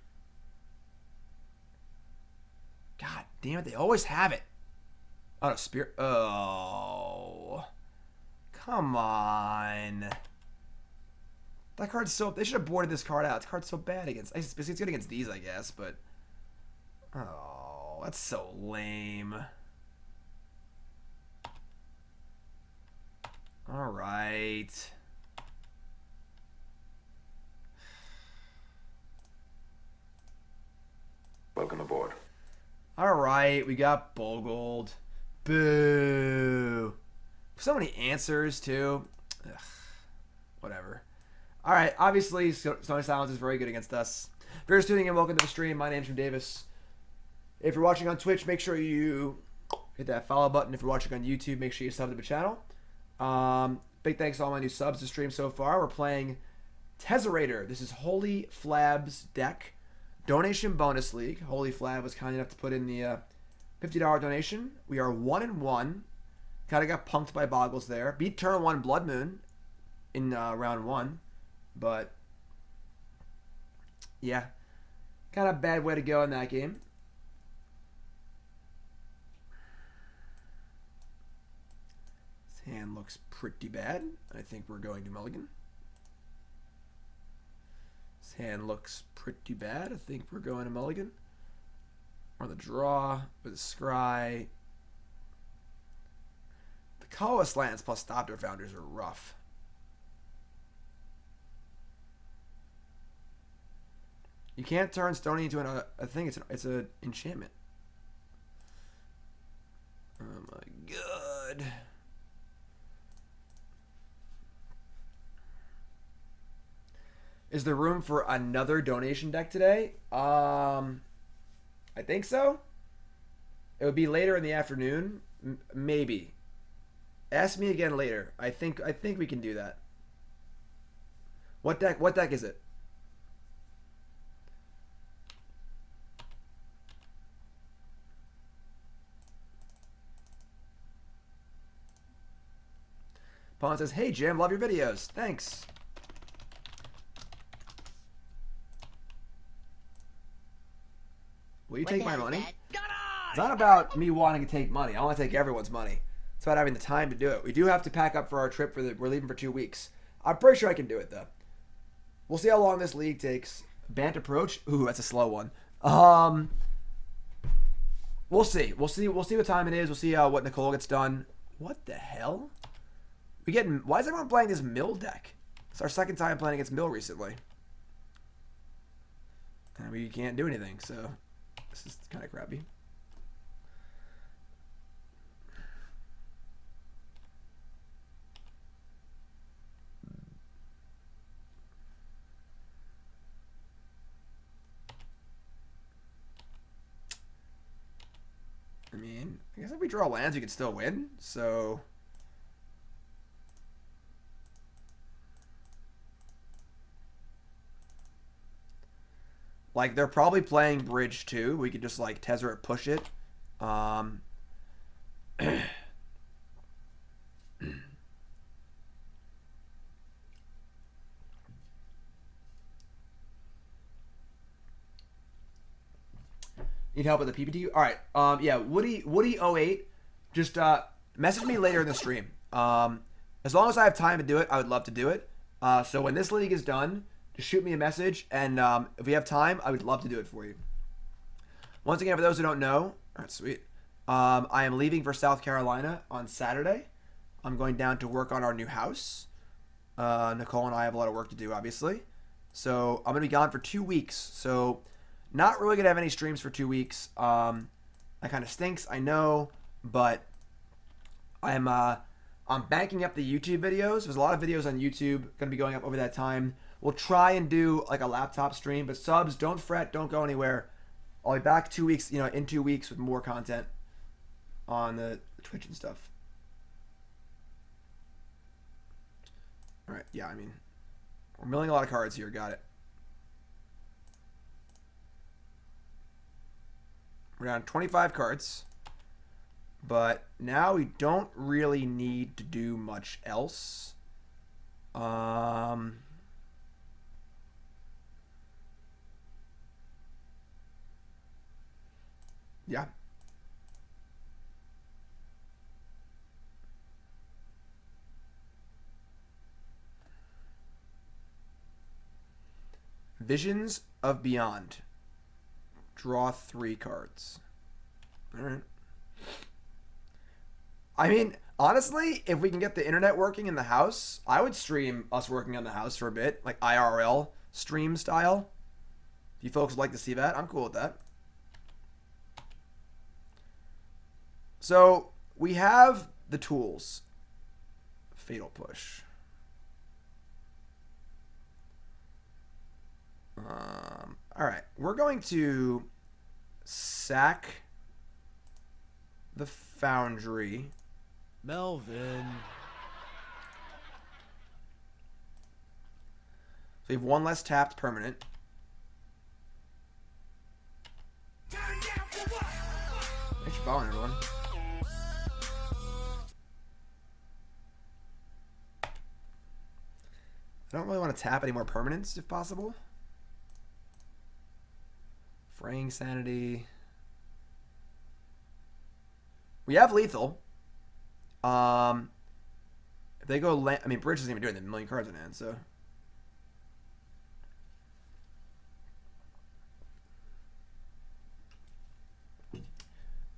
God damn it, they always have it. Oh, Spirit. Oh. Come on. That card's so... They should have boarded this card out. This card's so bad against... It's good against these, I guess, but... Oh, that's so lame. Alright. Welcome aboard. Alright, we got Bogold. Boo. So many answers, too. Ugh. Whatever. Alright, obviously, Stony Silence is very good against us. If you're just tuning in, welcome to the stream. My name's Jim Davis. If you're watching on Twitch, make sure you hit that follow button. If you're watching on YouTube, make sure you sub to the channel. Big thanks to all my new subs to stream so far. We're playing Tezzerator. This is Holyflab's deck. Donation bonus league. Holyflab was kind enough to put in the $50 donation. We are 1-1. Kind of got punked by Boggles there. Beat turn 1 Blood Moon in round 1. But, yeah. Kind of bad way to go in that game. This hand looks pretty bad. I think we're going to mulligan. This hand looks pretty bad. I think we're going to mulligan. Or the draw with a scry. The colorless lands plus Thopter Foundries are rough. You can't turn Stony into a thing. It's an enchantment. Oh my god. Is there room for another donation deck today? I think so. It would be later in the afternoon, maybe. Ask me again later. I think we can do that. What deck? What deck is it? Pawn says, "Hey Jim, love your videos. Thanks." Will you take my money? It's not about me wanting to take money. I want to take everyone's money. It's about having the time to do it. We do have to pack up for our trip. We're leaving for 2 weeks. I'm pretty sure I can do it though. We'll see how long this league takes. Bant approach. Ooh, that's a slow one. We'll see. We'll see what time it is. We'll see what Nicole gets done. What the hell? Why is everyone playing this mill deck? It's our second time playing against mill recently. And we can't do anything, so this is kind of crappy. I mean, I guess if we draw lands, we could still win, so... Like, they're probably playing Bridge too. We could just, like, Tezzeret push it. Need help with the PPT? All right. Yeah, Woody08, just message me later in the stream. As long as I have time to do it, I would love to do it. So when this league is done, just shoot me a message, and if we have time, I would love to do it for you. Once again, for those who don't know, all right, sweet. I am leaving for South Carolina on Saturday. I'm going down to work on our new house. Nicole and I have a lot of work to do, obviously. So I'm going to be gone for 2 weeks. So not really going to have any streams for 2 weeks. That kind of stinks, I know, but I'm banking up the YouTube videos. There's a lot of videos on YouTube going to be going up over that time. We'll try and do like a laptop stream, but subs, don't fret, don't go anywhere. I'll be back 2 weeks, in 2 weeks with more content on the Twitch and stuff. All right, yeah, I mean, we're milling a lot of cards here. Got it. We're down 25 cards, but now we don't really need to do much else. Yeah. Visions of Beyond. Draw 3 cards. All right. I mean, honestly, if we can get the internet working in the house, I would stream us working on the house for a bit, like IRL stream style. If you folks would like to see that, I'm cool with that. So, we have the tools. Fatal Push. Alright, we're going to sack the Foundry. Melvin. So we have one less tapped permanent. Thanks for following, everyone. I don't really want to tap any more permanents if possible. Fraying Sanity. We have lethal. If they go land, I mean, Bridge doesn't even do anything. A million cards in hand, so.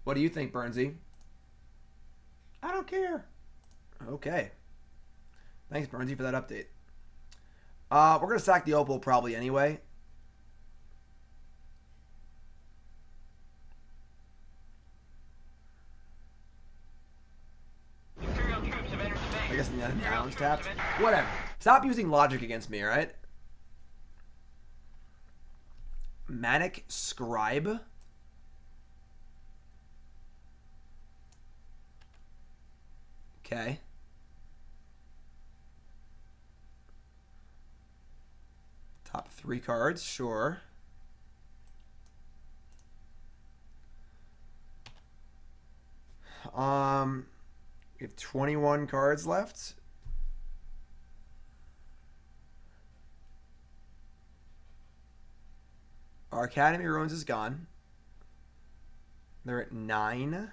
What do you think, Burnsy? I don't care. Okay. Thanks, Burnsy, for that update. We're going to sack the Opal probably anyway. I guess the island's tapped. Whatever. Stop using logic against me, alright? Manic Scribe. Okay. 3 cards, sure. We have 21 cards left. Our Academy Ruins is gone. They're at 9.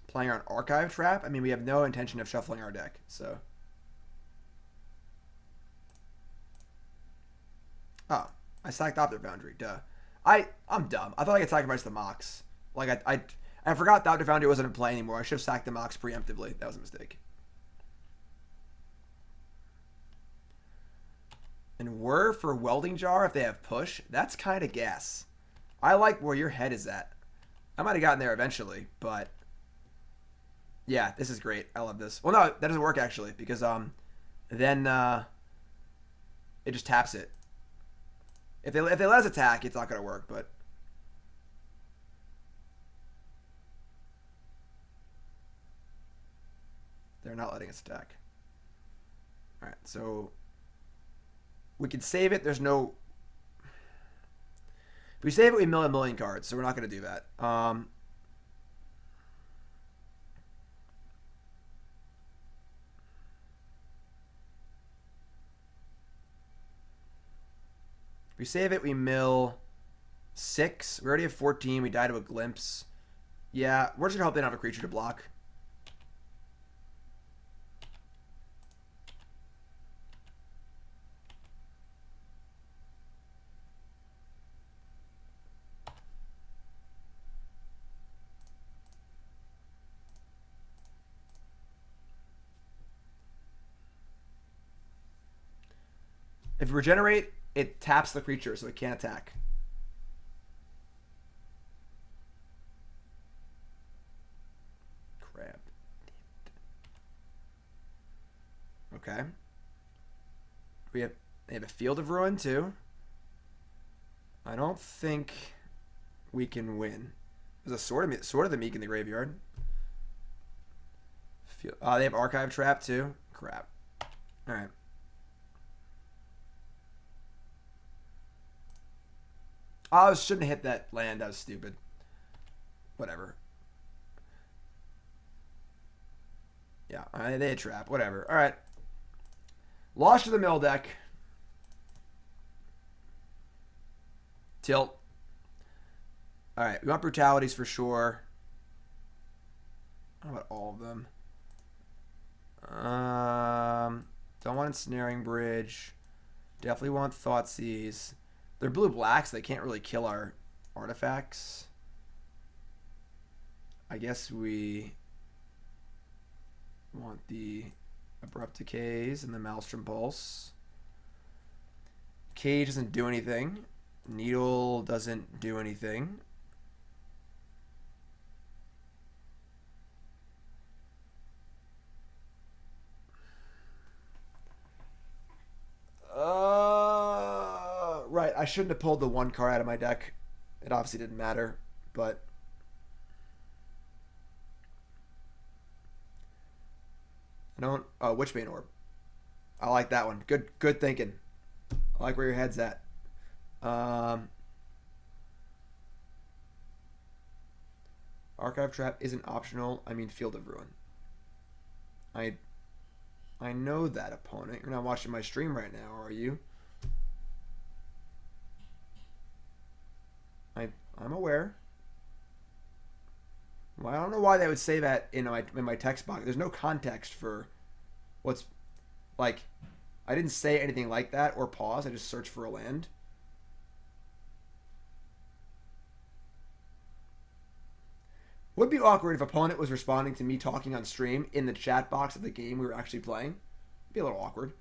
Playing our Archive Trap. I mean, we have no intention of shuffling our deck, so. Oh, I sacked Thopter Foundry. Duh. I'm dumb. I thought I could sacrifice the Mox. Like I forgot Thopter Foundry wasn't in play anymore. I should have sacked the Mox preemptively. That was a mistake. And Whir for Welding Jar if they have push. That's kind of gas. I like where your head is at. I might have gotten there eventually, but yeah, this is great. I love this. Well, no, that doesn't work actually because then it just taps it. If they let us attack, it's not gonna work. But they're not letting us attack. All right, so we can save it. There's no. If we save it, we mill a million cards, so we're not gonna do that. If we save it, we mill 6. We already have 14. We die to a glimpse. Yeah, we're just going to hope they don't have a creature to block. If we regenerate, it taps the creature, so it can't attack. Crap. Okay. They have a Field of Ruin, too. I don't think we can win. There's a Sword of the Meek in the graveyard. They have Archive Trap, too. Crap. All right. I shouldn't have hit that land. That was stupid. Whatever. Yeah, they had trap. Whatever. All right. Lost to the mill deck. Tilt. All right. We want brutalities for sure. How about all of them? Don't want Ensnaring Bridge. Definitely want Thoughtseize. They're blue-blacks. They can't really kill our artifacts. I guess we want the Abrupt Decays and the Maelstrom Pulse. Cage doesn't do anything. Needle doesn't do anything. Right, I shouldn't have pulled the 1 card out of my deck. It obviously didn't matter, but I don't. Oh, Witchbane Orb. I like that one. Good thinking. I like where your head's at. Archive Trap isn't optional. I mean, Field of Ruin. I know that, opponent. You're not watching my stream right now, are you? I'm aware. Well, I don't know why they would say that in my text box. There's no context for what's like. I didn't say anything like that or pause. I just searched for a land. Would be awkward if opponent was responding to me talking on stream in the chat box of the game we were actually playing. Be a little awkward.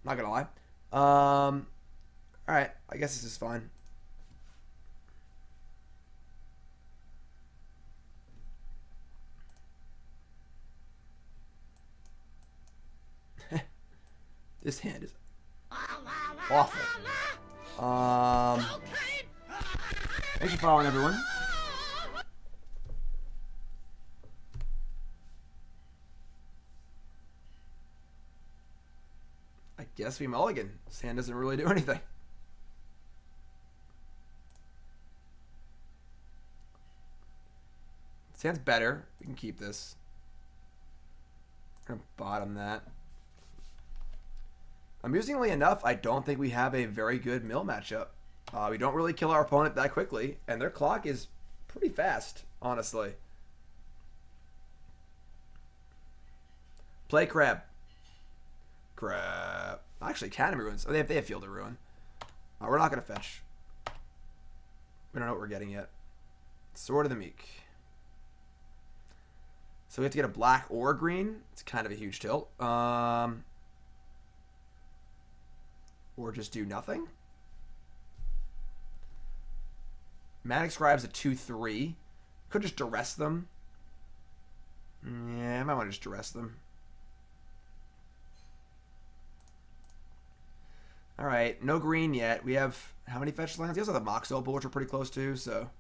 Not gonna lie. All right. I guess this is fine. This hand is... awful. Thanks for following, everyone. I guess we mulligan. Sand doesn't really do anything. Sand's better. We can keep this. I'm gonna bottom that. Amusingly enough, I don't think we have a very good mill matchup. We don't really kill our opponent that quickly, and their clock is pretty fast, honestly. Play crab. Crab. Actually, Academy Ruins. Oh, they have Field of Ruin. We're not going to fetch. We don't know what we're getting yet. Sword of the Meek. So we have to get a black or green. It's kind of a huge tilt. Or just do nothing. Manic Scribe's a 2/3. Could just duress them. Yeah, I might want to just duress them. Alright, no green yet. We have how many fetch lands? He also have the Mox Opal, which we're pretty close to, so.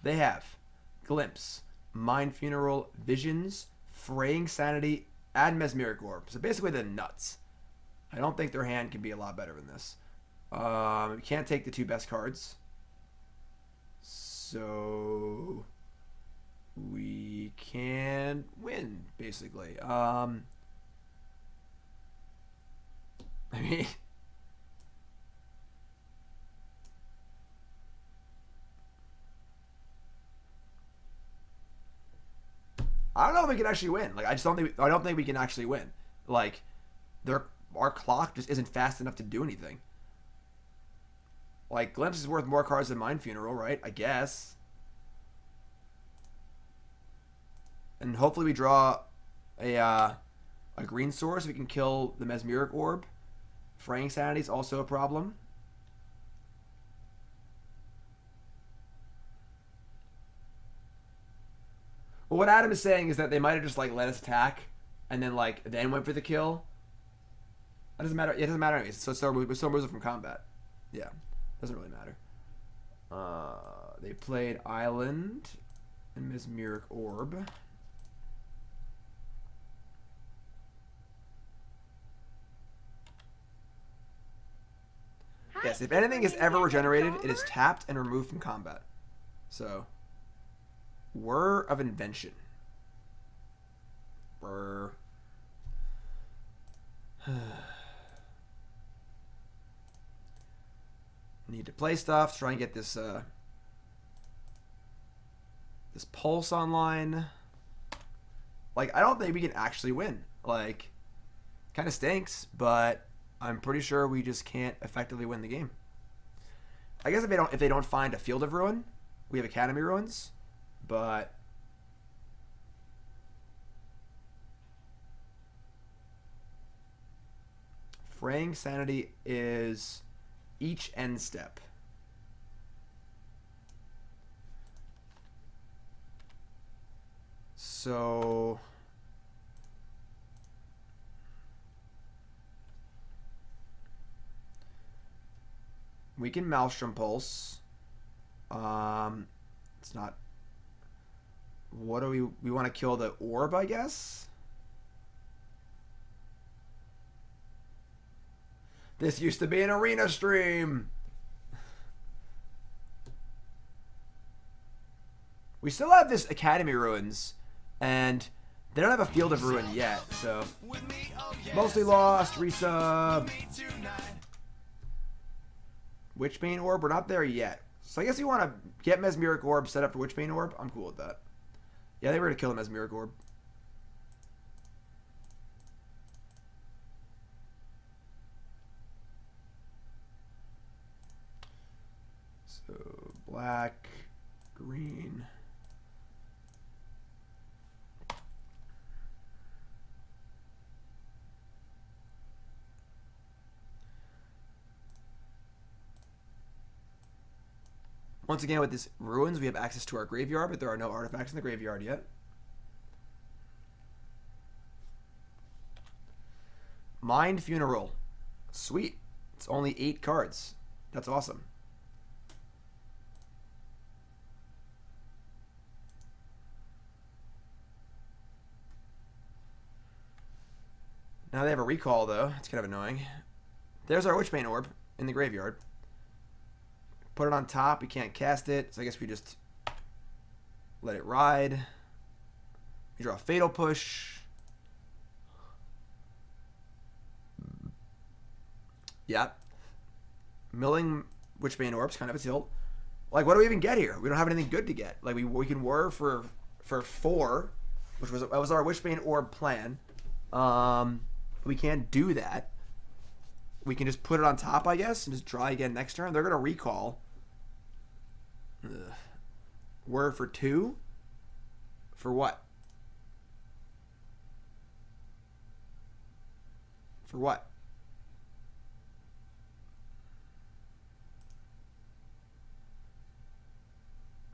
They have Glimpse, Mind Funeral, Visions, Fraying Sanity, and Mesmeric Orb. So basically the nuts. I don't think their hand can be a lot better than this. We can't take the two best cards. So we can win, basically. I mean... I don't know if we can actually win. Like, I don't think we can actually win. Like, our clock just isn't fast enough to do anything. Like, Glimpse is worth more cards than Mind Funeral, right? I guess. And hopefully we draw a green source. We can kill the Mesmeric Orb. Fraying Sanity is also a problem. Well, what Adam is saying is that they might have just, like, let us attack and then, like, then went for the kill. That doesn't matter. It doesn't matter anyways. So we're still moving from combat. Yeah. Doesn't really matter. They played Island and Mesmeric Orb. Yes, if anything is ever regenerated, it is tapped and removed from combat. So... Whir of Invention. Whir. Need to play stuff. Try and get this this Pulse online. Like, I don't think we can actually win. Like, kind of stinks, but I'm pretty sure we just can't effectively win the game. I guess if they don't find a Field of Ruin, we have Academy Ruins. But Fraying Sanity is each end step. So we can Maelstrom Pulse. It's not. What do we want to kill the orb, I guess? This used to be an arena stream. We still have this Academy Ruins, and they don't have a Field of Ruin yet, so mostly lost, resub. Witchbane Orb, we're not there yet. So I guess you want to get Mesmeric Orb set up for Witchbane Orb. I'm cool with that. Yeah, they were to kill the Mesmeric Orb. So, black, green. Once again, with these ruins, we have access to our graveyard, but there are no artifacts in the graveyard yet. Mind Funeral. Sweet. It's only 8 cards. That's awesome. Now they have a recall, though. It's kind of annoying. There's our Witchbane Orb in the graveyard. Put it on top. We can't cast it, so I guess we just let it ride. We draw a Fatal Push. Yeah. Milling Witchbane Orbs, kind of a tilt. Like, what do we even get here? We don't have anything good to get. Like, we can whir for 4, which was our Witchbane Orb plan. We can't do that. We can just put it on top, I guess, and just draw again next turn. They're going to recall. Ugh. Whir for 2? For what? For what?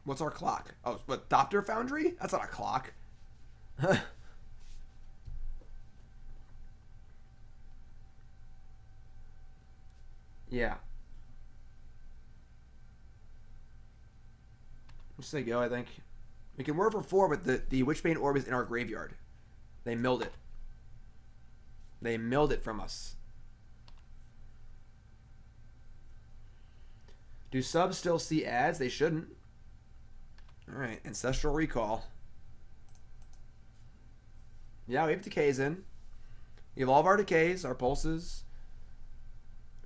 What's our clock? Oh, what, Thopter Foundry? That's not a clock. Yeah. Let's say go, I think. We can whir for 4, but the Witchbane Orb is in our graveyard. They milled it. They milled it from us. Do subs still see ads? They shouldn't. Alright, Ancestral Recall. Yeah, we have decays in. We have all of our decays, our pulses.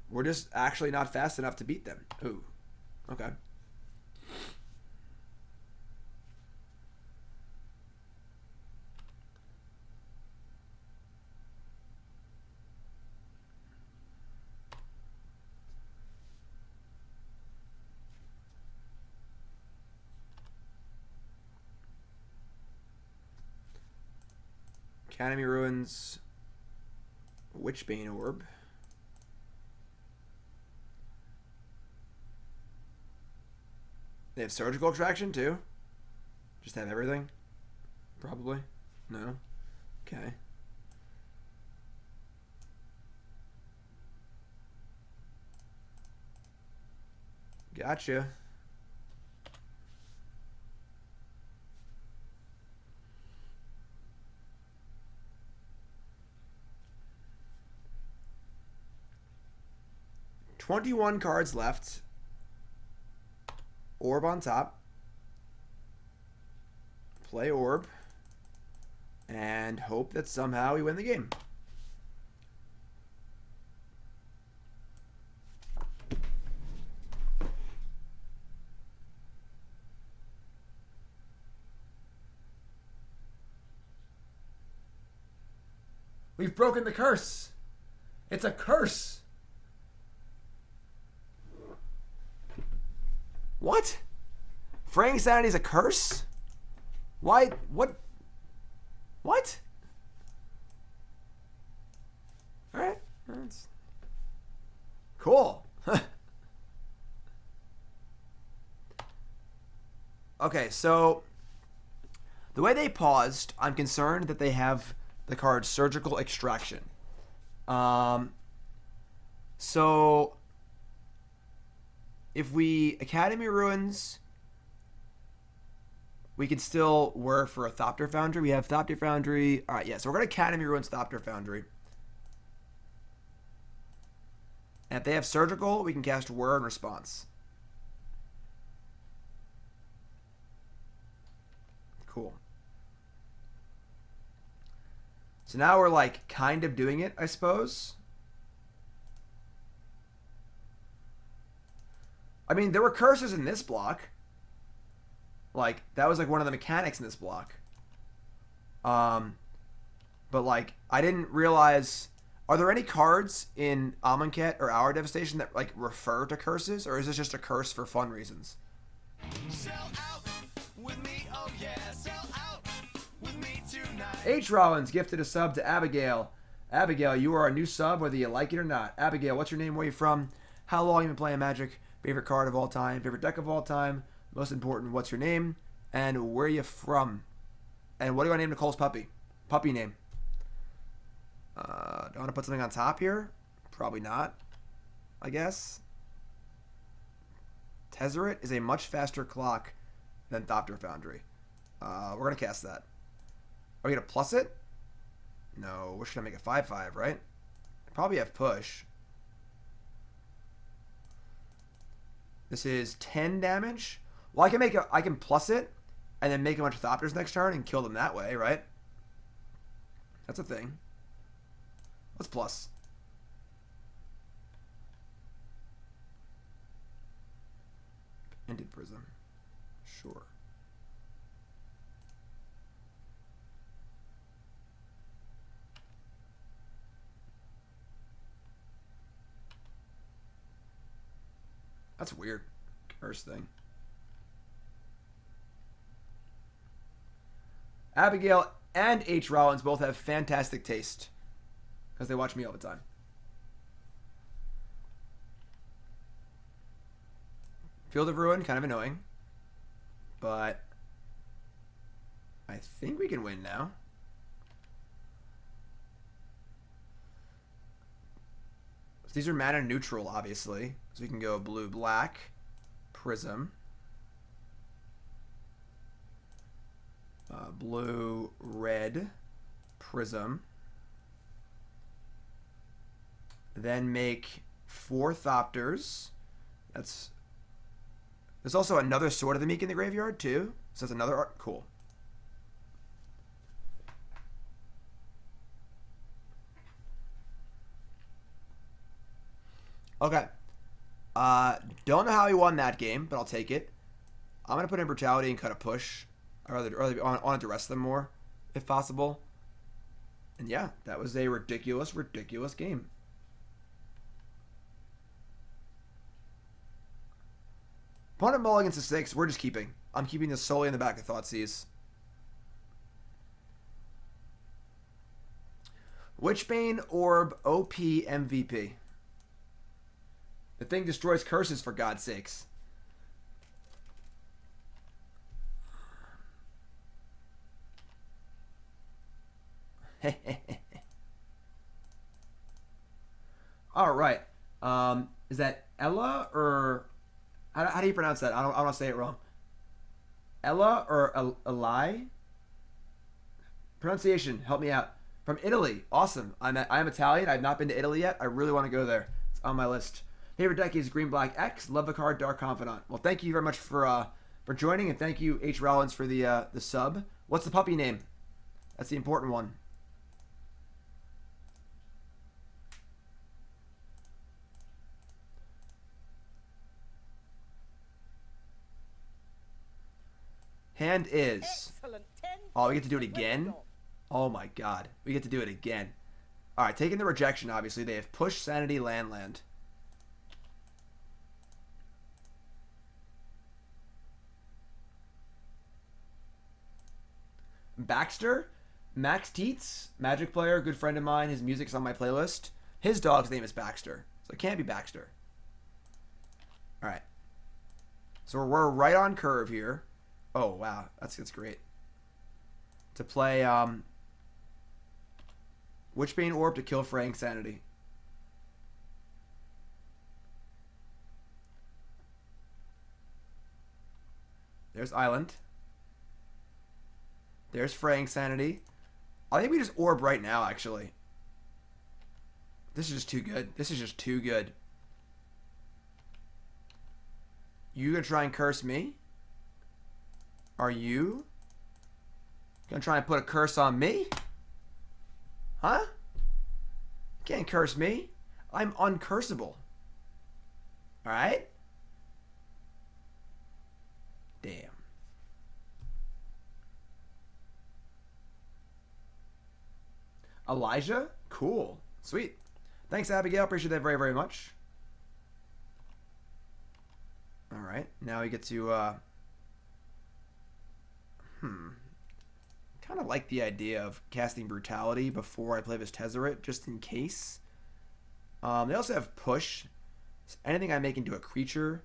We're just actually not fast enough to beat them. Ooh. Okay. Academy Ruins, Witchbane Orb. They have Surgical Extraction too? Just have everything? Probably. No? Okay. Gotcha. $21 cards left. Orb on top. Play Orb. And hope that somehow we win the game. We've broken the curse. It's a curse. What? Fraying Sanity is a curse? Why? What? What? Alright. That's cool. Okay, so the way they paused, I'm concerned that they have the card Surgical Extraction. So if we Academy Ruins, we can still work for a Thopter Foundry. We have Thopter Foundry. All right, yeah, so we're going to Academy Ruins Thopter Foundry. And if they have Surgical, we can cast Whir in response. Cool. So now we're like kind of doing it, I suppose. I mean, there were curses in this block. Like, that was like one of the mechanics in this block. But like, I didn't realize... Are there any cards in Amonkhet or Hour Devastation that like refer to curses? Or is this just a curse for fun reasons? Sell out with me, oh yeah, sell out with me tonight. H. Rollins gifted a sub to Abigail. Abigail, you are a new sub whether you like it or not. Abigail, what's your name? Where are you from? How long have you been playing Magic? favorite card of all time, favorite deck of all time, most important, what's your name, and where you from, and what do you want to name Nicole's puppy? Puppy name. Do I want to put something on top here? Probably not, I guess. Tezzeret is a much faster clock than Thopter Foundry. We're going to cast that. Are we going to plus it? No, we're just going to make it 5/5, right? Probably have push. This is 10 damage. Well, I can plus it and then make a bunch of Thopters next turn and kill them that way, right? That's a thing. Let's plus. Pentad Prism. Sure. That's weird. Curse thing. Abigail and H. Rollins both have fantastic taste because they watch me all the time. Field of Ruin, kind of annoying. But I think we can win now. So these are mana neutral, obviously. So we can go blue-black, Prism, blue-red, Prism. Then make 4 Thopters. There's also another Sword of the Meek in the graveyard, too. So that's another art. Cool. Okay. Don't know how he won that game, but I'll take it. I'm going to put in Brutality and cut a push. I'd rather on to rest them more, if possible. And yeah, that was a ridiculous, ridiculous game. Opponent mulligans to 6. We're just keeping. I'm keeping this solely in the back of Thoughtseize. Witchbane Orb OP MVP. The thing destroys curses, for God's sakes. All right. Is that Ella or how do you pronounce that? I don't want to say it wrong. Ella or Eli? Pronunciation, help me out. From Italy, awesome. I'm Italian. I've not been to Italy yet. I really want to go there. It's on my list. Favorite deck is Green Black X. Love the card Dark Confidant. Well, thank you very much for joining, and thank you H Rollins for the sub. What's the puppy name? That's the important one. Hand is. Oh, we get to do it again? Oh my god. We get to do it again. Alright, taking the rejection, obviously. They have push, sanity, land. Baxter, Max Teets, Magic player, good friend of mine. His music's on my playlist. His dog's name is Baxter, so it can't be Baxter. All right, so we're right on curve here. Oh wow, that's great. To play Witchbane Orb to kill Fraying Sanity. There's Island. There's Fraying Sanity. I think we just Orb right now, actually. This is just too good. This is just too good. You gonna try and curse me? Are you gonna try and put a curse on me? Huh? You can't curse me. I'm uncursable. Alright? Damn. Elijah? Cool. Sweet. Thanks, Abigail. Appreciate that very, very much. Alright. Now we get to, kind of like the idea of casting Brutality before I play this Tezzeret, just in case. They also have Push. So anything I make into a creature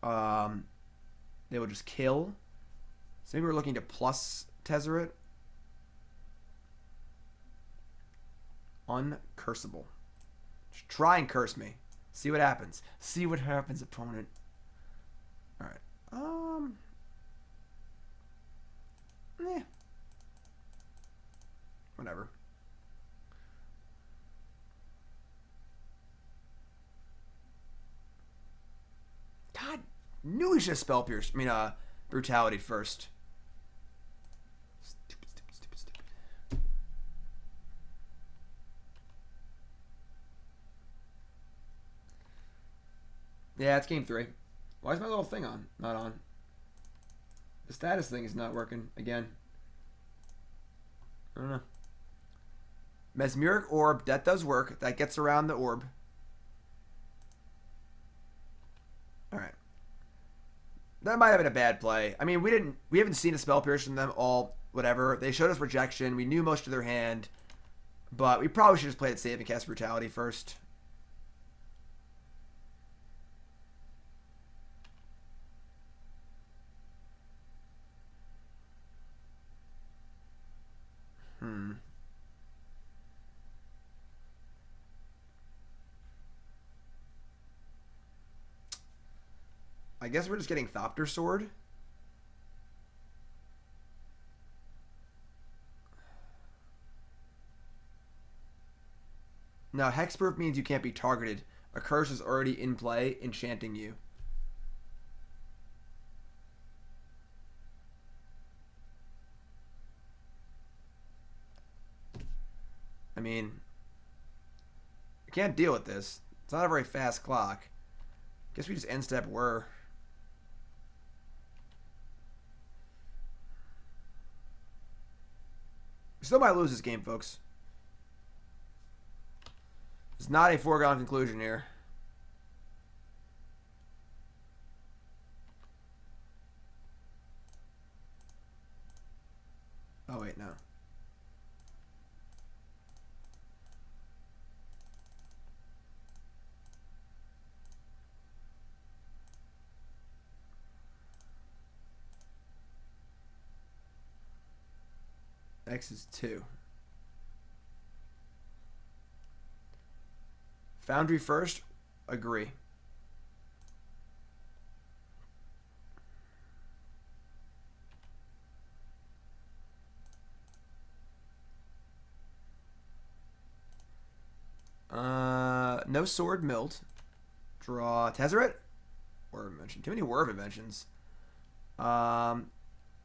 They will just kill. So maybe we're looking to plus Tezzeret. Uncursable. Just try and curse me. See what happens. See what happens, opponent. Alright. Whatever. God, knew we should have Spell Pierce. I mean, Brutality first. Stupid, stupid, stupid, stupid. Yeah, it's game 3. Why is my little thing on? Not on. The status thing is not working again. I don't know. Mesmeric Orb, that does work. That gets around the orb. Alright. That might have been a bad play. I mean, we haven't seen a Spell Pierce from them all, whatever. They showed us Rejection. We knew most of their hand. But we probably should just play it safe and cast Brutality first. I guess we're just getting Thopter Sword. Now, Hexproof means you can't be targeted. A curse is already in play, enchanting you. I mean, I can't deal with this. It's not a very fast clock. Guess we just end step Whir. We still might lose this game, folks. It's not a foregone conclusion here. Oh, wait, no. X is 2. Foundry first? Agree. No sword milled. Draw Tezzeret? Whir of Invention. Too many Whir of Inventions. Now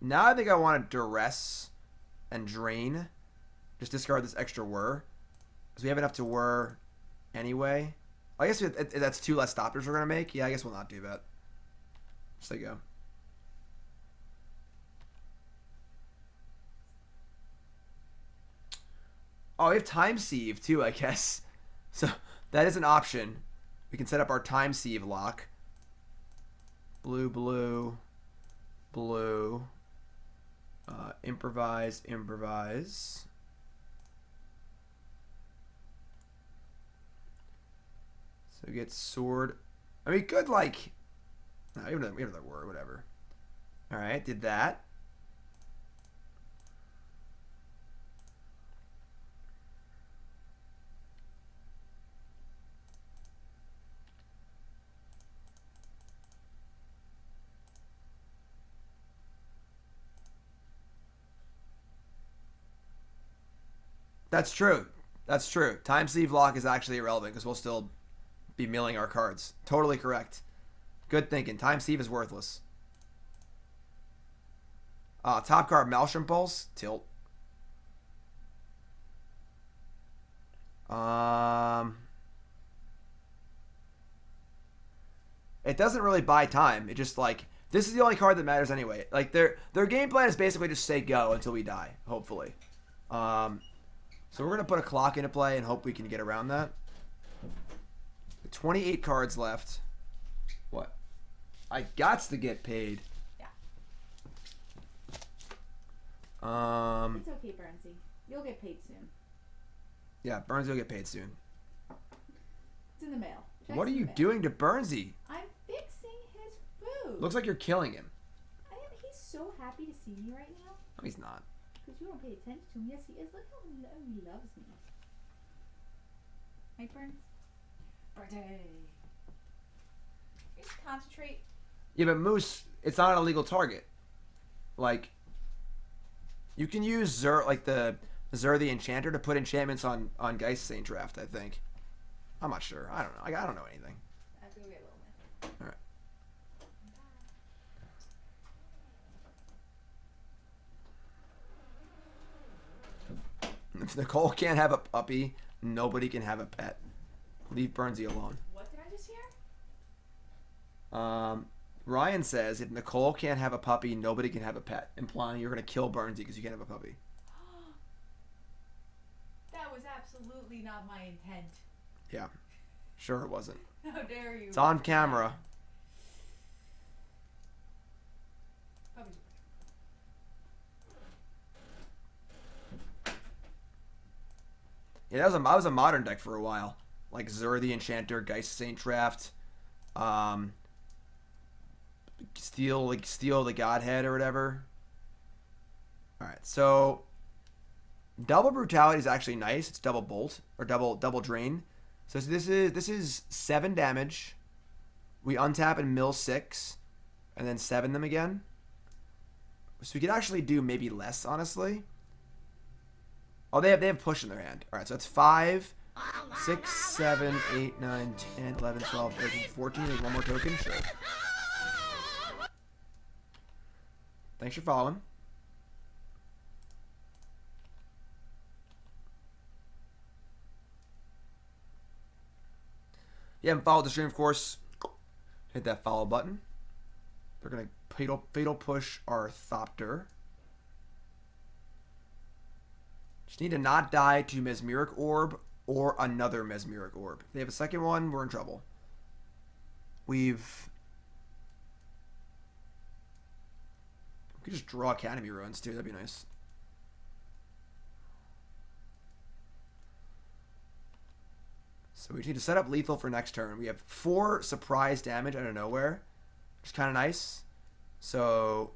I think I want to duress and drain. Just discard this extra Whir. Because we have enough to Whir anyway. I guess that's 2 less stoppers we're going to make. Yeah, I guess we'll not do that. Just let go. Oh, we have Time Sieve too, I guess. So that is an option. We can set up our Time Sieve lock. Blue, blue, blue. Improvise, improvise. So we get sword. I mean, good, like... No, we have another word, whatever. Alright, did that. That's true. That's true. Time Sieve lock is actually irrelevant because we'll still be milling our cards. Totally correct. Good thinking. Time Sieve is worthless. Top card, Maelstrom Pulse. Tilt. It doesn't really buy time. It just, like, this is the only card that matters anyway. Like, their game plan is basically just say go until we die, hopefully. So we're going to put a clock into play and hope we can get around that. 28 cards left. What? I gots to get paid. Yeah. It's okay, Burnsy. You'll get paid soon. Yeah, Burnsy will get paid soon. It's in the mail. What are you doing to Burnsy? I'm fixing his cute. Looks like you're killing him. He's so happy to see me right now. No, he's not. Because you don't pay attention to him. Yes, he is. Look how he loves me. Right, Burns? Birthday. Just concentrate. Yeah, but Moose, it's not an illegal target. Like, you can use Zur, like the the Enchanter, to put enchantments on Geist Saint Draft, I think. I'm not sure. I don't know. I don't know anything. I have to go get a little bit. All right. If Nicole can't have a puppy, nobody can have a pet. Leave Burnsy alone. What did I just hear? Ryan says if Nicole can't have a puppy, nobody can have a pet, implying you're going to kill Burnsy because you can't have a puppy. That was absolutely not my intent. Yeah. Sure it wasn't. How dare you? It's on camera. Puppies. Yeah, that was a modern deck for a while. Like Zur the Enchanter, Geist Saint Draft, Steal the Godhead or whatever. Alright, so double brutality is actually nice. It's double bolt or double drain. So this is 7 damage. We untap and mill 6, and then 7 them again. So we could actually do maybe less, honestly. Oh, they have push in their hand. All right, so that's 5, 6, 7, 8, 9, 10, 11, 12, 13, 14. There's one more token. Sure. Thanks for following. You haven't followed the stream, of course. Hit that follow button. They're going to fatal push our Thopter. Just need to not die to Mesmeric Orb or another Mesmeric Orb. If they have a second one, we're in trouble. We could just draw Academy Ruins too. That'd be nice. So we just need to set up lethal for next turn. We have 4 surprise damage out of nowhere, which is kind of nice. So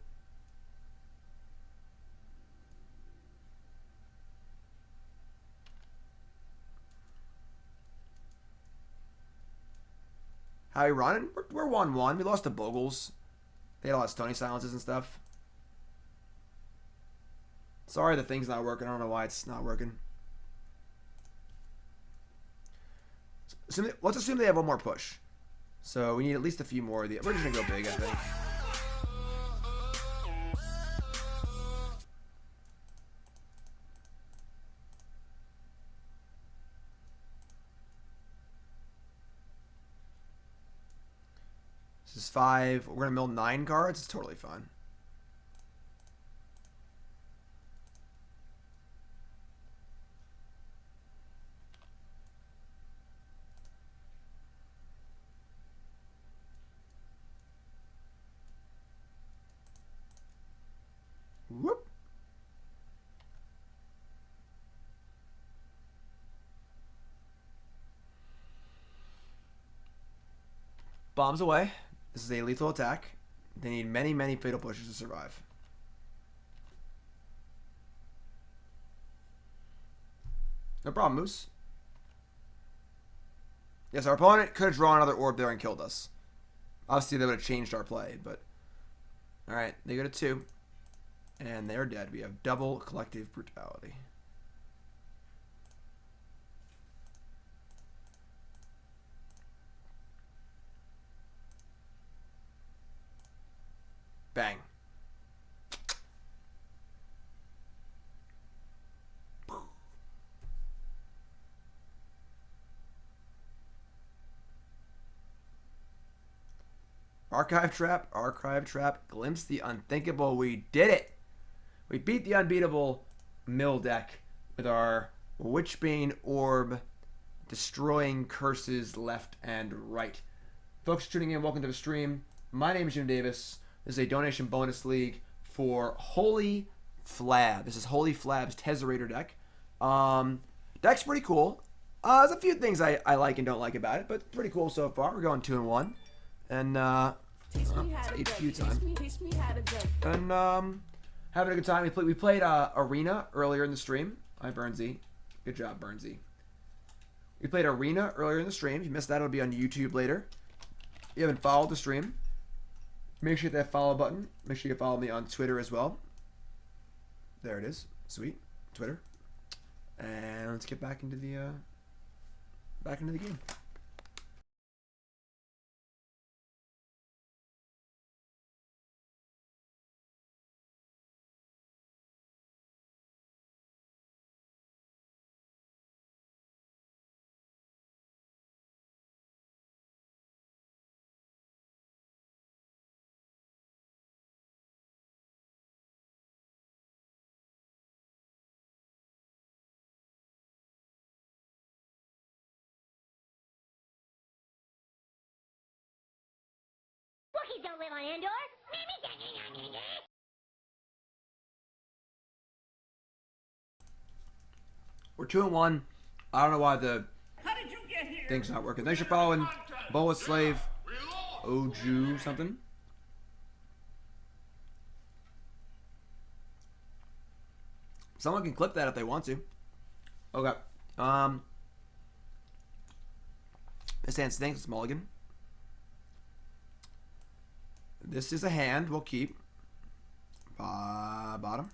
how we running? We're 1-1. We lost to Bogles. They had a lot of Stony Silences and stuff. Sorry the thing's not working. I don't know why it's not working. Let's assume they have one more push. So we need at least a few more of the. We're just going to go big, I think. This is 5. We're going to mill 9 cards. It's totally fine. Whoop. Bombs away. This is a lethal attack. They need many, many fatal pushes to survive. No problem, Moose. Yes, our opponent could have drawn another orb there and killed us. Obviously, they would have changed our play, but... Alright, they go to 2. And they're dead. We have double Collective Brutality. Bang. Archive Trap, Glimpse the Unthinkable. We did it! We beat the unbeatable mill deck with our Witchbane Orb, destroying curses left and right. Folks tuning in, welcome to the stream. My name is Jim Davis. This is a donation bonus league for Holyflab. This is Holyflab's Tezzerator deck. Deck's pretty cool. There's a few things I like and don't like about it, but pretty cool so far. We're going 2-1. And It's HQ time. And having a good time. We played Arena earlier in the stream. Hi, Burnsy. Good job, Burnsy. We played Arena earlier in the stream. If you missed that, it'll be on YouTube later. If you haven't followed the stream, make sure you hit that follow button. Make sure you follow me on Twitter as well. There it is. Sweet. Twitter. And let's get back into the game. Wookiees don't live on Endor. We're 2-1. I don't know why the thing's not working. Thanks for following Bolas Slave Oju something. Someone can clip that if they want to. Okay. This hand stinks, Mulligan. This is a hand we'll keep. Bottom.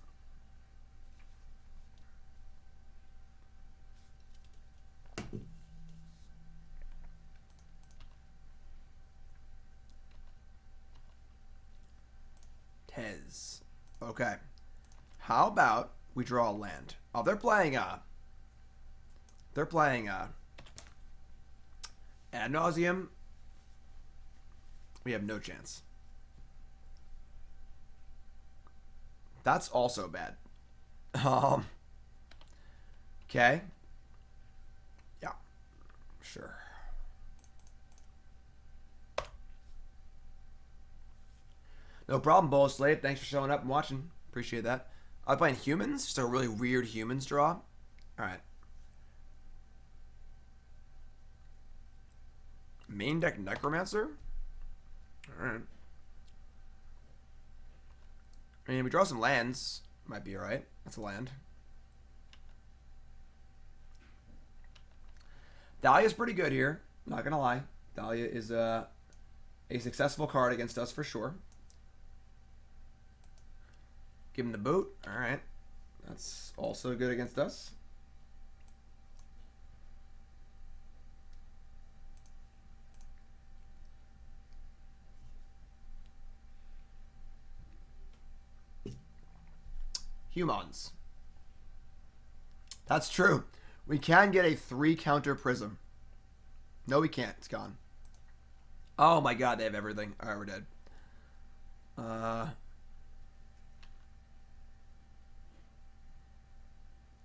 Tez. Okay. How about we draw a land? Oh, they're playing Ad Nauseam. We have no chance. That's also bad. Okay. Yeah. Sure. No problem, Bolas Slave. Thanks for showing up and watching. Appreciate that. I'm playing humans. Just a really weird humans draw. Alright. Main deck Necromancer? Alright. I mean, we draw some lands. Might be alright. That's a land. Dahlia's pretty good here. Not gonna lie. Dahlia is a successful card against us for sure. Give him the boot. Alright. That's also good against us. Humans. That's true. We can get a 3 counter prism. No, we can't. It's gone. Oh my god, they have everything. Alright, we're dead.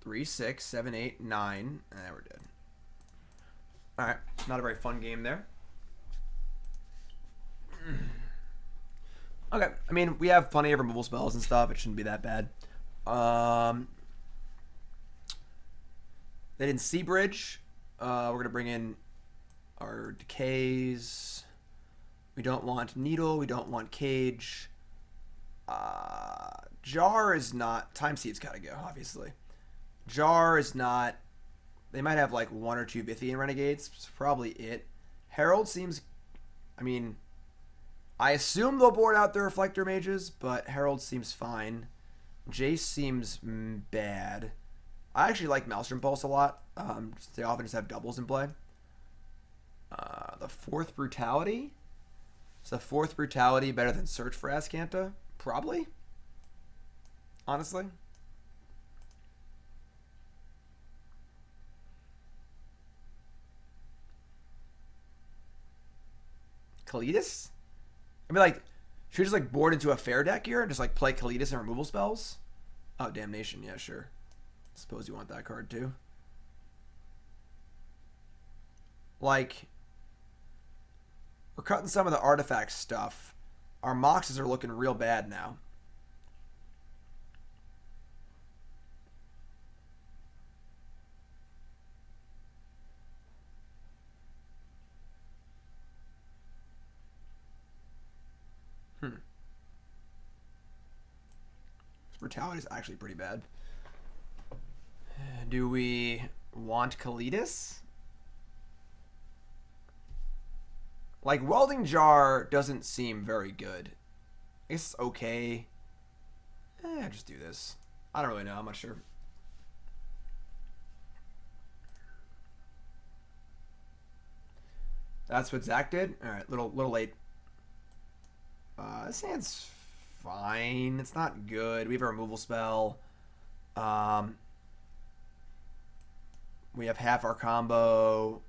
3, 6, 7, 8, 9. We're dead. Alright. Not a very fun game there. Okay. I mean, we have plenty of removal spells and stuff. It shouldn't be that bad. They didn't see Bridge. We're going to bring in our Decays. We don't want Needle. We don't want Cage. Jar is not... Time Sieve's got to go, obviously. Jar is not... They might have like 1 or 2 Bithian Renegades. It's probably it. Herald seems... I mean... I assume they'll board out their Reflector Mages, but Herald seems fine. Jace seems bad. I actually like Maelstrom Pulse a lot. They often just have doubles in play. The 4th Brutality? Is the 4th Brutality better than Search for Azcanta? Probably. Honestly. Kalidas? I mean, like, should we just, like, board into a fair deck here and just, like, play Kalidas and removal spells? Oh, Damnation. Yeah, sure. Suppose you want that card, too. Like, we're cutting some of the artifact stuff. Our Moxes are looking real bad now. Brutality is actually pretty bad. Do we want Kalidas? Like, Welding Jar doesn't seem very good. I guess it's okay. Just do this. I don't really know. I'm not sure. That's what Zach did? Alright, little late. This hand's fine. It's not good. We have a removal spell. We have half our combo.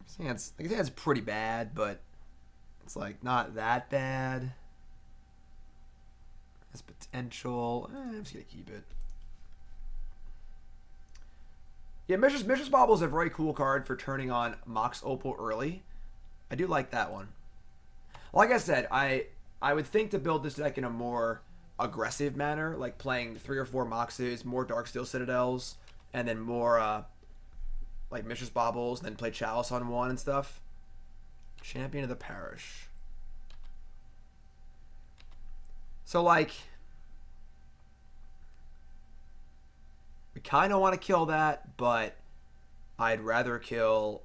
This hand's pretty bad, but it's like not that bad. Has potential. I'm just gonna keep it. Yeah, Mishra's Bauble is a very cool card for turning on Mox Opal early. I do like that one. Like I said, I would think to build this deck in a more aggressive manner, like playing 3 or 4 Moxes, more Darksteel Citadels, and then more like Mishra's Baubles, and then play Chalice on 1 and stuff. Champion of the Parish. So, like, we kind of want to kill that, but I'd rather kill,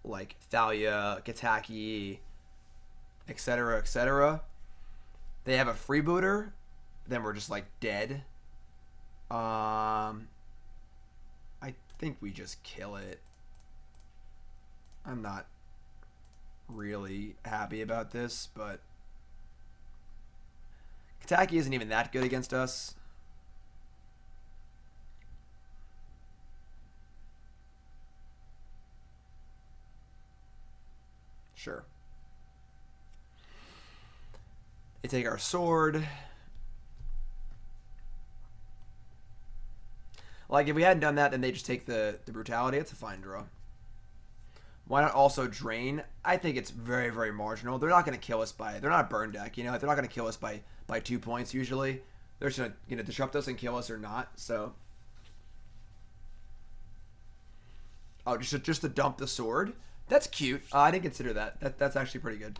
like, Thalia, Kataki, etc., etc. They have a freebooter, then we're just, like, dead. I think we just kill it. I'm not really happy about this, but Kataki isn't even that good against us. Sure. They take our sword. Like, if we hadn't done that, then they just take the Brutality. It's a fine draw. Why not also Drain? I think it's very, very marginal. They're not going to kill us by... They're not a burn deck, you know? They're not going to kill us by 2 points, usually. They're just going to disrupt us and kill us or not, so... Oh, just to dump the sword? That's cute. I didn't consider that. That's actually pretty good.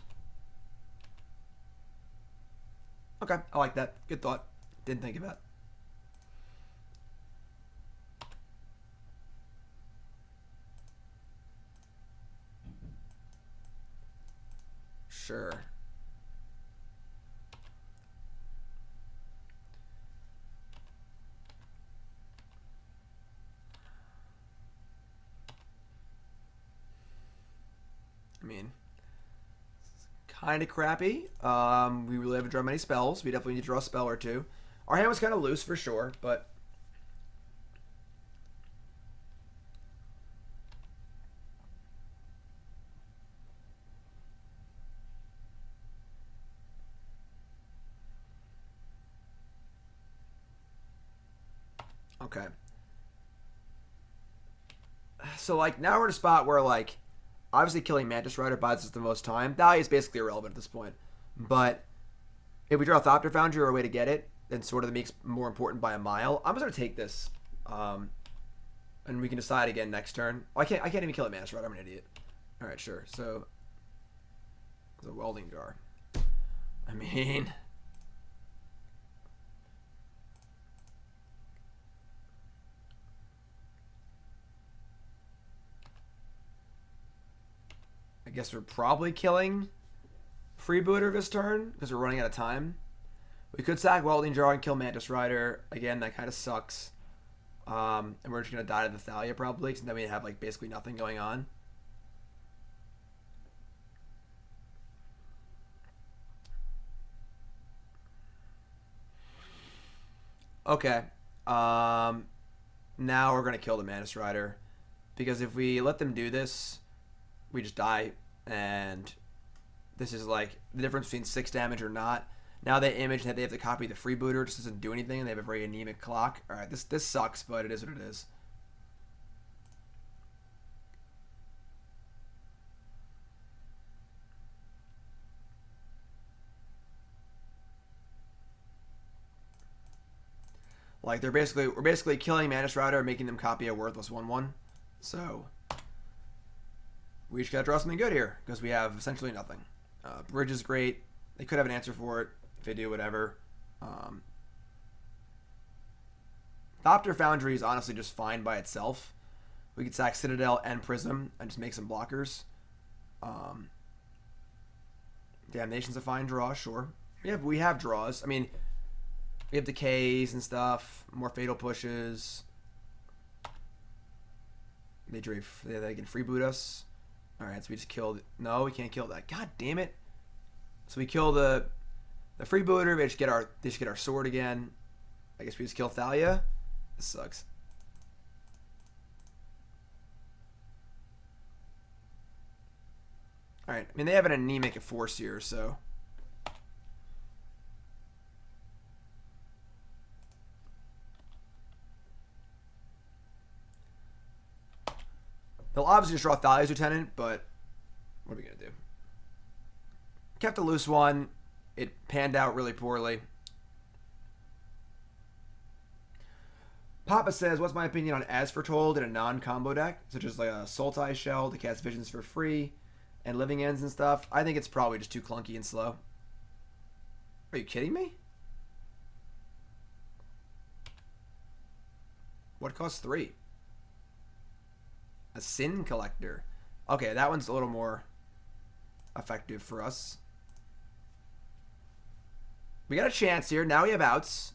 Okay, I like that. Good thought. Didn't think of that. Sure. I mean, kind of crappy. We really haven't drawn many spells. We definitely need to draw a spell or two. Our hand was kind of loose for sure, but... Okay. So, like, now we're in a spot where, like, obviously killing Mantis Rider buys us the most time. Thalia is basically irrelevant at this point. But if we draw a Thopter Foundry or a way to get it, then sort of makes more important by a mile. I'm just going to take this. And we can decide again next turn. Oh, I can't even kill a Mantis Rider. I'm an idiot. Alright, sure. So, the Welding Jar. I mean... I guess we're probably killing Freebooter this turn because we're running out of time. We could sack Welding Jar and kill Mantis Rider. Again, that kind of sucks. And we're just going to die to the Thalia probably because then we have like basically nothing going on. Okay. Now we're going to kill the Mantis Rider because if we let them do this, we just die, and this is like the difference between 6 damage or not. Now they image that they have to copy the freebooter, just doesn't do anything, and they have a very anemic clock. All right, this sucks, but it is what it is. Like we're basically killing Mantis Rider and making them copy a worthless 1/1. So we just gotta draw something good here because we have essentially nothing. Bridge is great. They could have an answer for it if they do, whatever. Thopter Foundry is honestly just fine by itself. We could sack Citadel and Prism and just make some blockers. Damnation's a fine draw, sure. We have draws. I mean, we have decays and stuff, more fatal pushes. They can freeboot us. Alright, so we just killed... No, we can't kill that. God damn it. So we kill the freebooter. We just get our sword again. I guess we just kill Thalia. This sucks. Alright, I mean, they have an anemic force here, so... They'll obviously just draw Thalia's Lieutenant, but what are we going to do? Kept a loose one. It panned out really poorly. Papa says, what's my opinion on As Foretold in a non-combo deck, such as like a Sultai Shell to cast Visions for free and Living Ends and stuff? I think it's probably just too clunky and slow. Are you kidding me? What costs 3? A Sin Collector. Okay, that one's a little more effective for us. We got a chance here. Now we have outs.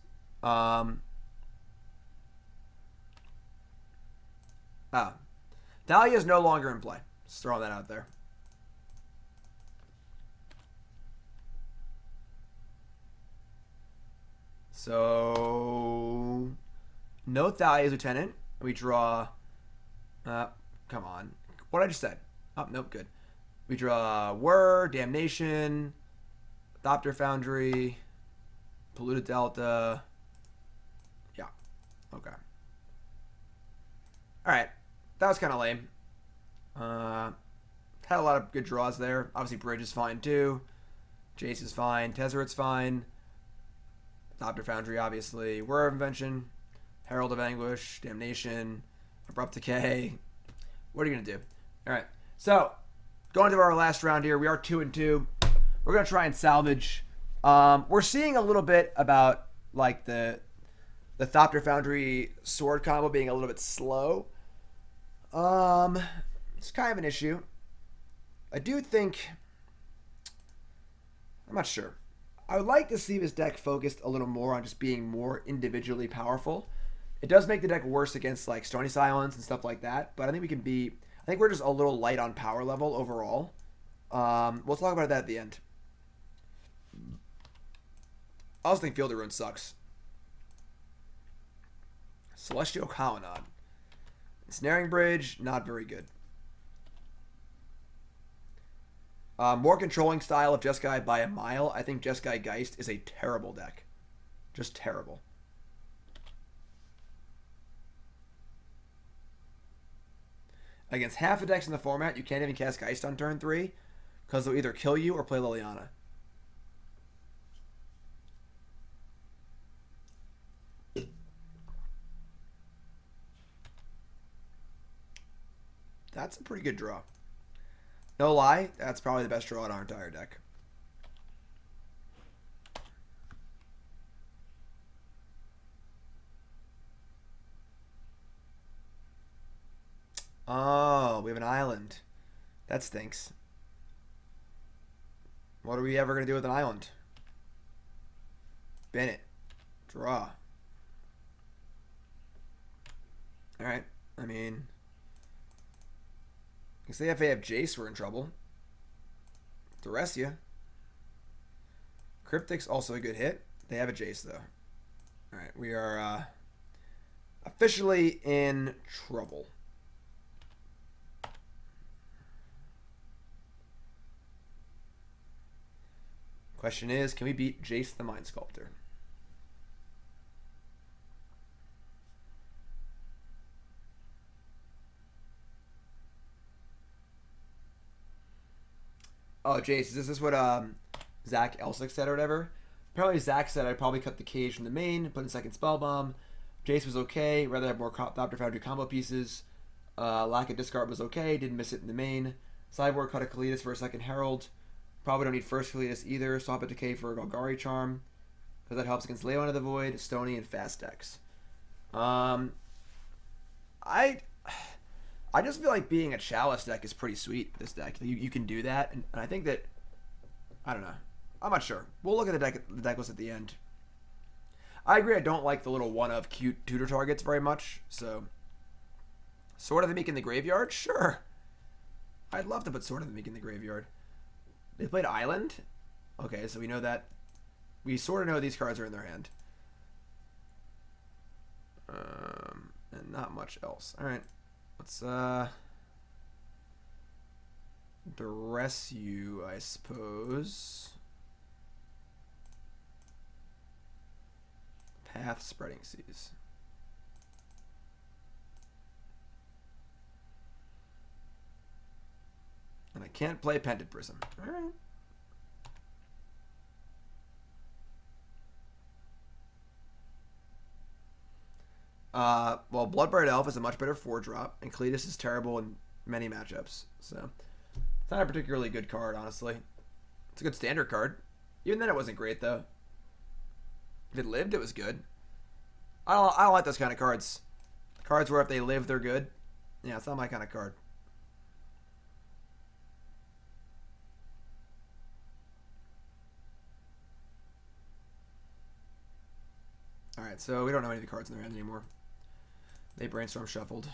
Thalia is no longer in play. Just throwing that out there. So, no Thalia's Lieutenant. We draw... come on. What I just said. Oh, nope, good. We draw Whir, Damnation, Thopter Foundry, Polluted Delta. Yeah. Okay. Alright. That was kind of lame. Had a lot of good draws there. Obviously, Bridge is fine, too. Jace is fine. Tezzeret's fine. Thopter Foundry, obviously. Whir of Invention. Herald of Anguish. Damnation. Abrupt Decay. What are you going to do? Alright. So, going to our last round here. We are 2-2. We're going to try and salvage. We're seeing a little bit about, like, the Thopter Foundry sword combo being a little bit slow. It's kind of an issue. I do think... I'm not sure. I would like to see this deck focused a little more on just being more individually powerful. It does make the deck worse against like Stony Silence and stuff like that, but I think we can be... I think we're just a little light on power level overall. We'll talk about that at the end. I also think Field of Ruin sucks. Celestial Colonnade. Ensnaring Bridge, not very good. More controlling style of Jeskai by a mile. I think Jeskai Geist is a terrible deck. Just terrible. Against half the decks in the format, you can't even cast Geist on turn 3 because they'll either kill you or play Liliana. That's a pretty good draw. No lie, that's probably the best draw in our entire deck. Oh, we have an island. That stinks. What are we ever going to do with an island? Bennett. Draw. Alright, I mean... If they have Jace, we're in trouble. Duressia. Cryptic's also a good hit. They have a Jace, though. Alright, we are officially in trouble. Question is, can we beat Jace the Mind Sculptor? Oh, Jace, is this what Zach Elsick said or whatever? Apparently Zach said I'd probably cut the cage from the main, put in second Spellbomb. Jace was okay, rather have more Thopter Foundry combo pieces. Lack of discard was okay, didn't miss it in the main. Sideboard cut a Kalidas for a second Herald. Probably don't need First Cletus either. Swamp of Decay for a Golgari Charm, because that helps against Leyline of the Void, Stony, and fast decks. I just feel like being a Chalice deck is pretty sweet, this deck. You can do that, and I think that, I don't know. I'm not sure. We'll look at the deck list at the end. I agree, I don't like the little one-of cute tutor targets very much, so... Sword of the Meek in the graveyard? Sure. I'd love to put Sword of the Meek in the graveyard. They played Island? Okay, so we know that. We sort of know these cards are in their hand. And not much else. Alright. Let's, dress you, I suppose. Path Spreading Seas. And I can't play Pentad Prism. Alright. Well, Bloodbright Elf is a much better 4-drop, and Cletus is terrible in many matchups. So, it's not a particularly good card, honestly. It's a good standard card. Even then, it wasn't great, though. If it lived, it was good. I don't like those kind of cards. Cards where if they live, they're good. Yeah, it's not my kind of card. Alright, so we don't know any of the cards in their hand anymore. They brainstorm shuffled.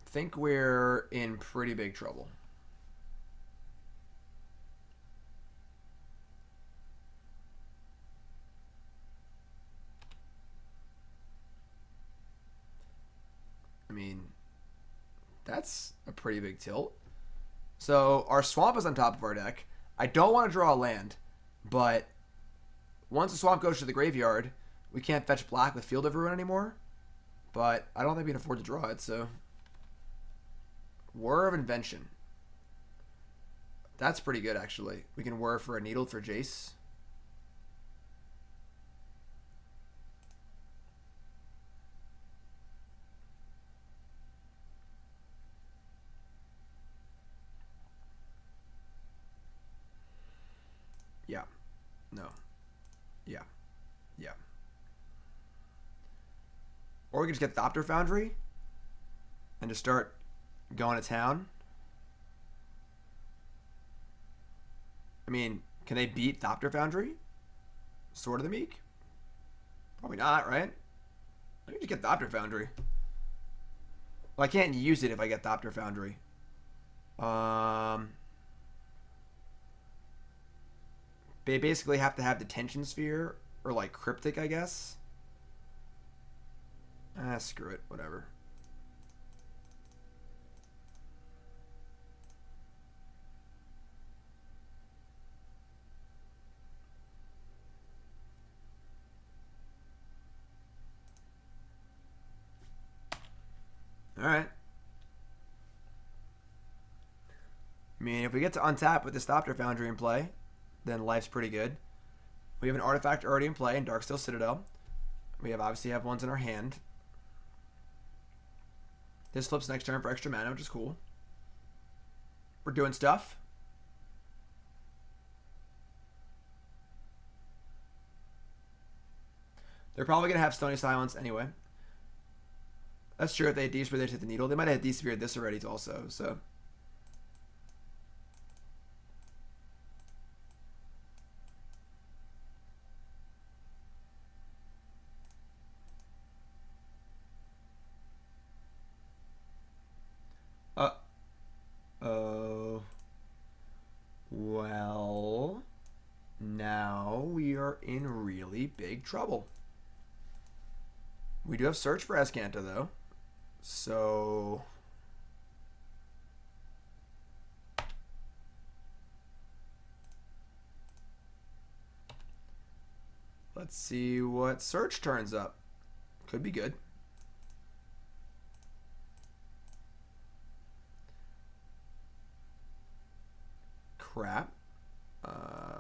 Think we're in pretty big trouble. I mean, that's a pretty big tilt. So our swamp is on top of our deck. I don't want to draw a land, but once the swamp goes to the graveyard, we can't fetch black with Field of Ruin anymore. But I don't think we can afford to draw it, so... Whir of Invention. That's pretty good, actually. We can whir for a Needle for Jace. Yeah. No. Yeah. Yeah. Or we can just get Thopter Foundry and just start going to town. I mean, can they beat Thopter Foundry? Sword of the Meek? Probably not, right? I need to get Thopter Foundry. Well, I can't use it if I get Thopter Foundry. They basically have to have Detention Sphere or like Cryptic, I guess. Ah, screw it. Whatever. Alright. I mean, if we get to untap with the Thopter Foundry in play, then life's pretty good. We have an artifact already in play in Darksteel Citadel. We obviously have ones in our hand. This flips next turn for extra mana, which is cool. We're doing stuff. They're probably going to have Stony Silence anyway. That's true. If they had D-Spear, they hit the Needle. They might have D-Speared this already also, so... Uh-oh. Well, now we are in really big trouble. We do have Search for Azcanta, though. So... let's see what Search turns up. Could be good. Crap.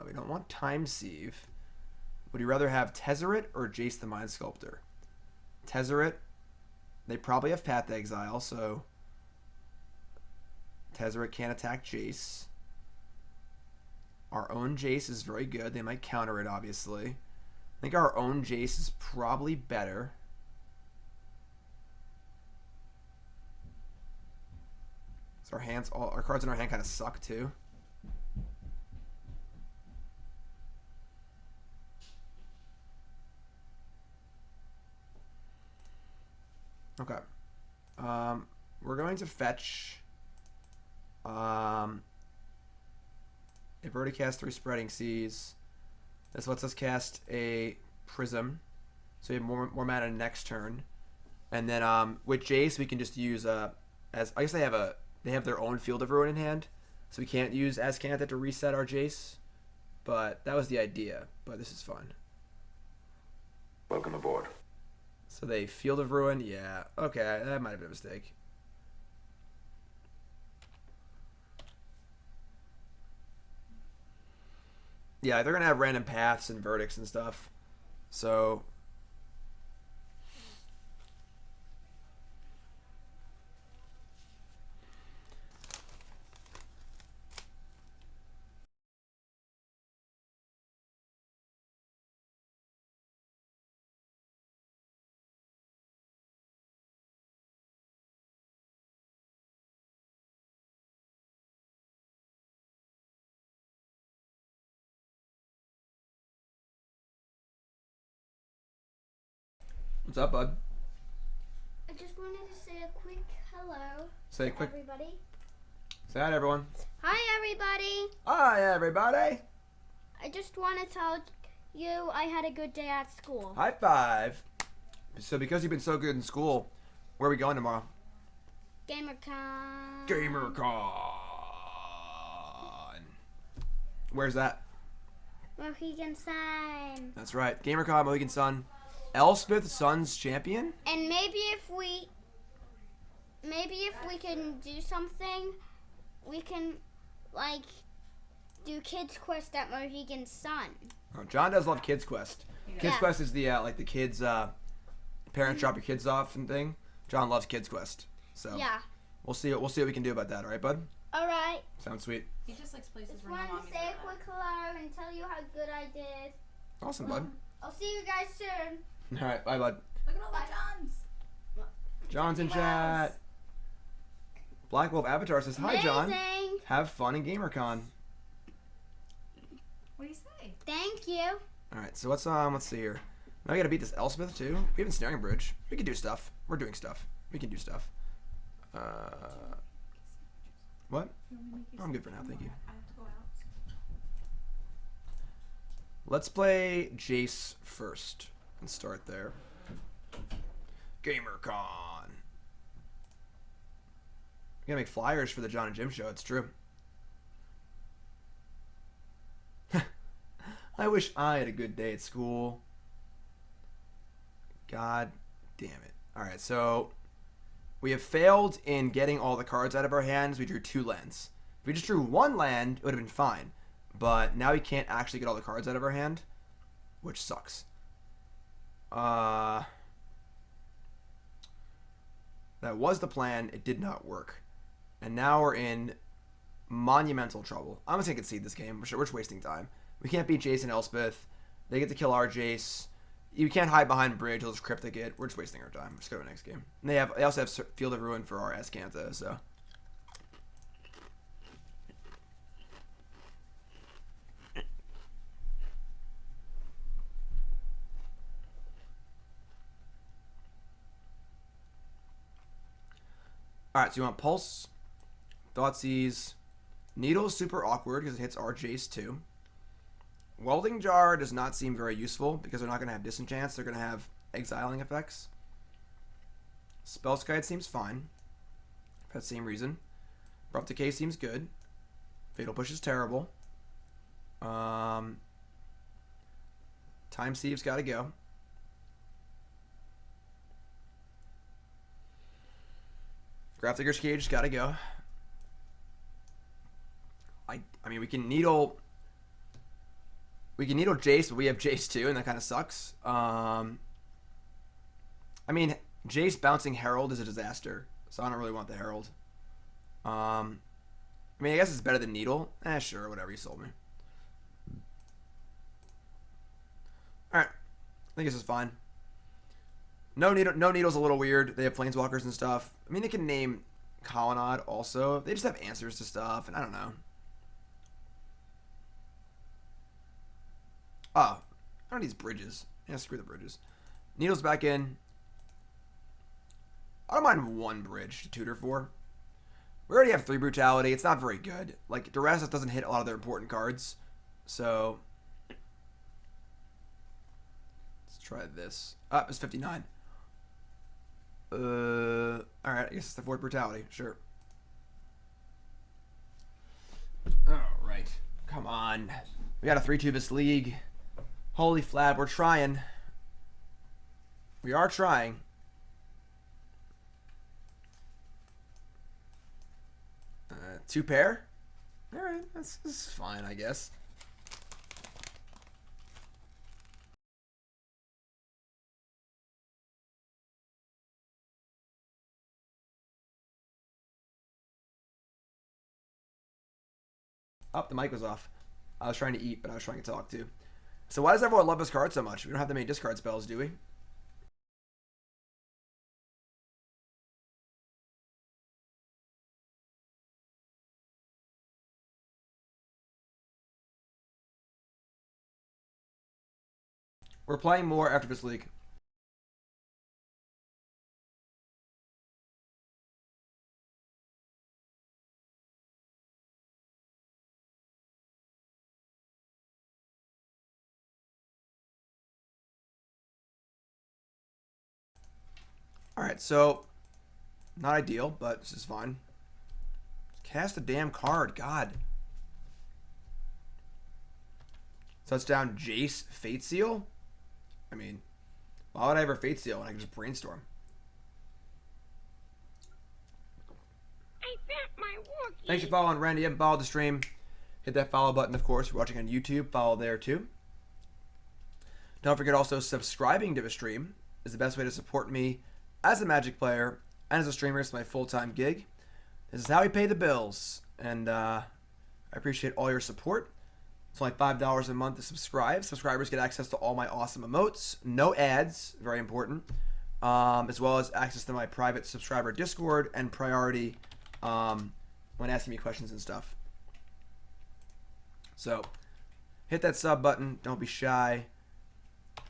We don't want Time Sieve. Would you rather have Tezzeret or Jace the Mind Sculptor? Tezzeret They probably have Path to Exile, so Tezzeret can't attack Jace. Our own Jace is very good. They might counter it, obviously. I think our own Jace is probably better. So our cards in our hand kind of suck too. Okay. We're going to fetch. They've already cast 3 Spreading Seas. This lets us cast a Prism, so we have more mana next turn. And then with Jace, we can just use as I guess they have their own Field of Ruin in hand, so we can't use Azcanta to reset our Jace. But that was the idea. But this is fun. Welcome aboard. So they Field of Ruin, yeah. Okay, that might have been a mistake. Yeah, they're gonna have random paths and verdicts and stuff. So what's up, bud? I just wanted to say a quick hello Say a to quick everybody. say hi to everyone. Hi, everybody. Hi everybody. I just want to tell you I had a good day at school. High five. So because you've been so good in school, where are we going tomorrow? GamerCon. GamerCon. Where's that? Mohegan Sun. That's right. GamerCon, Mohegan Sun. Elspeth Sun's champion? And maybe if we can do something, we can like do Kids Quest at Mohegan Sun. Oh, John does love Kids Quest. Kids Yeah. Quest is the like the kids parents drop your kids off and thing. John loves Kids Quest. So Yeah. we'll see what we can do about that, all right, bud? All right. Sounds sweet. He just likes places Just where no wanted longer to say a quick hello and tell you how good I did. Awesome, bud. I'll see you guys soon. All right, bye, bud. Look at all the Johns. John's in chat. Black Wolf Avatar says, "Hi, John. Amazing. Have fun in GamerCon." What do you say? Thank you. All right, so let's see here. Now we gotta beat this Elspeth too. We have Ensnaring Bridge. We can do stuff. We're doing stuff. We can do stuff. What? I'm good for now, thank you. I have to go out. Let's play Jace first and start there. GamerCon. We gotta make flyers for the John and Jim show. It's true. I wish I had a good day at school. God damn it. Alright, so we have failed in getting all the cards out of our hands. We drew 2 lands. If we just drew 1 land, it would have been fine. But now we can't actually get all the cards out of our hand, which sucks. That was the plan. It did not work. And now we're in monumental trouble. I'm just going to concede this game. We're just wasting time. We can't beat Jace and Elspeth. They get to kill our Jace. You can't hide behind Bridge. He'll just cryptic it. We're just wasting our time. Let's go to the next game. And they also have Field of Ruin for our Azcanta, so. Alright, so you want Pulse, Thoughtseize. Needle's super awkward because it hits our Jace too. Welding Jar does not seem very useful because they're not going to have Disenchants. They're going to have exiling effects. Spellskite seems fine for that same reason. Abrupt Decay seems good. Fatal Push is terrible. Time Sieve's got to go. Grafdigger's Cage's got to go. I mean, we can needle Jace, but we have Jace too, and that kind of sucks. I mean, Jace bouncing Herald is a disaster, so I don't really want the Herald. I mean, I guess it's better than Needle. Sure, whatever, you sold me. Alright. I think this is fine. No Needle's a little weird. They have Planeswalkers and stuff. I mean, they can name Colonnade also. They just have answers to stuff, and I don't know. Oh. I don't need these bridges. Yeah, screw the bridges. Needle's back in. I don't mind one bridge to tutor for. We already have 3 Brutality. It's not very good. Like, Duress doesn't hit a lot of their important cards. So, let's try this. It's 59. Alright, I guess it's the 4th Brutality. Sure. Alright. Come on. We got a 3-2 this league. Holyflab, we're trying. We are trying. Two pair? Alright, this is fine, I guess. Oh, the mic was off. I was trying to eat, but I was trying to talk too. So why does everyone love this card so much? We don't have that many discard spells, do we? We're playing more after this league. Alright, so not ideal, but this is fine. Cast a damn card, God. Touchdown Jace Fate Seal? I mean, why would I ever Fate Seal when I can just brainstorm? I bet my Wookiee. Thanks for following Randy. You haven't followed the stream. Hit that follow button, of course. If you're watching on YouTube, follow there too. Don't forget also subscribing to the stream is the best way to support me as a Magic player and as a streamer. It's my full-time gig. This is how we pay the bills. And I appreciate all your support. It's only $5 a month to subscribe. Subscribers get access to all my awesome emotes. No ads, very important. As well as access to my private subscriber Discord and priority when asking me questions and stuff. So, hit that sub button. Don't be shy.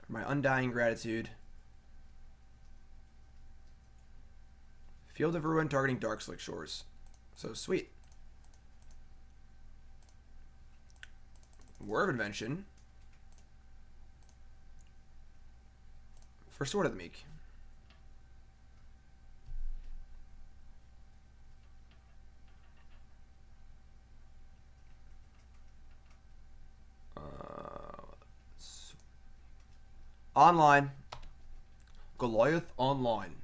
My undying gratitude. Field of Ruin targeting Darkslick Shores. So sweet. Whir of Invention. For Sword of the Meek. Online. Goliath Online.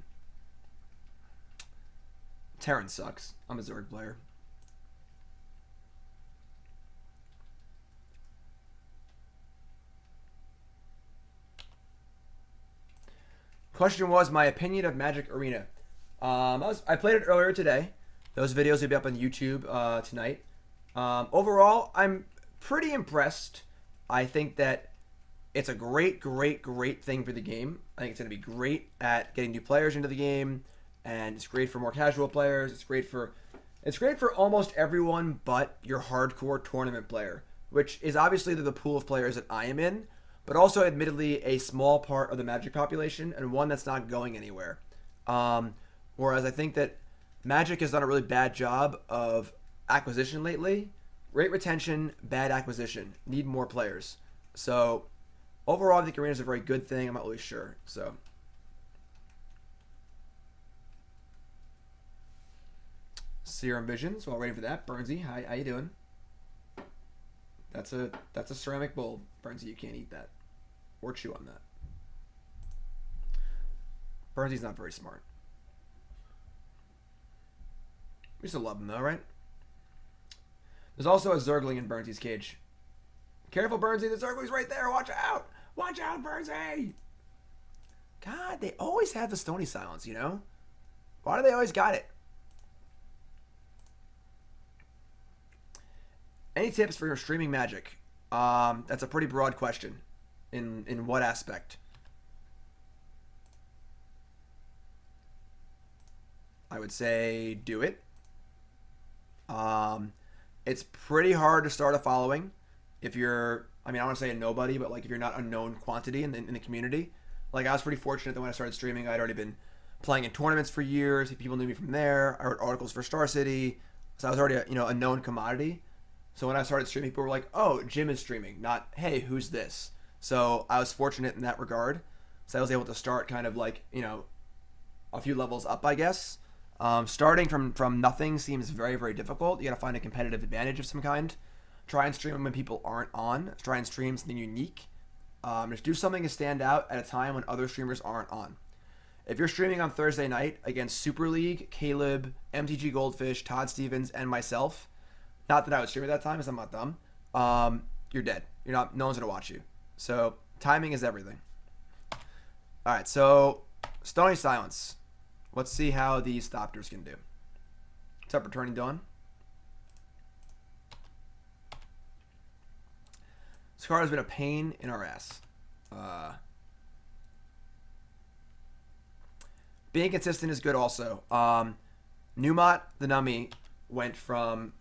Terran sucks. I'm a Zerg player. Question was my opinion of Magic Arena. I played it earlier today. Those videos will be up on YouTube tonight. Overall, I'm pretty impressed. I think that it's a great thing for the game. I think it's going to be great at getting new players into the game, and it's great for more casual players. It's great for almost everyone but your hardcore tournament player, which is obviously the pool of players that I am in, but also admittedly a small part of the Magic population and one that's not going anywhere. Whereas I think that Magic has done a really bad job of acquisition lately. Great retention, bad acquisition. Need more players. So overall, I think Arena is a very good thing. I'm not really sure. So Serum Visions. While waiting for that, Burnsy, how you doing? That's a ceramic bowl, Burnsy. You can't eat that or chew on that. Burnsy's not very smart. We still love him though, right? There's also a Zergling in Burnsy's cage. Careful, Burnsy. The Zergling's right there. Watch out. Watch out, Burnsy. God, they always have the Stony Silence, you know? Why do they always got it? Any tips for your streaming Magic? That's a pretty broad question. In what aspect? I would say do it. It's pretty hard to start a following if you're, I mean, I want to say a nobody, but like if you're not a known quantity in the community. Like I was pretty fortunate that when I started streaming, I'd already been playing in tournaments for years. People knew me from there. I wrote articles for Star City, so I was already a known commodity. So when I started streaming, people were like, "Oh, Jim is streaming," not "Hey, who's this?" So I was fortunate in that regard. So I was able to start kind of like a few levels up, I guess. Starting from nothing seems very, very difficult. You got to find a competitive advantage of some kind. Try and stream when people aren't on. Try and stream something unique. Just do something to stand out at a time when other streamers aren't on. If you're streaming on Thursday night against Super League, Caleb, MTG Goldfish, Todd Stevens, and myself, not that I would stream at that time because I'm not dumb, you're dead. No one's going to watch you. So timing is everything. All right, so Stony Silence. Let's see how these Thopters can do. What's up, Returning Dawn? This card has been a pain in our ass. Being consistent is good also. Numot, the Nummy, went from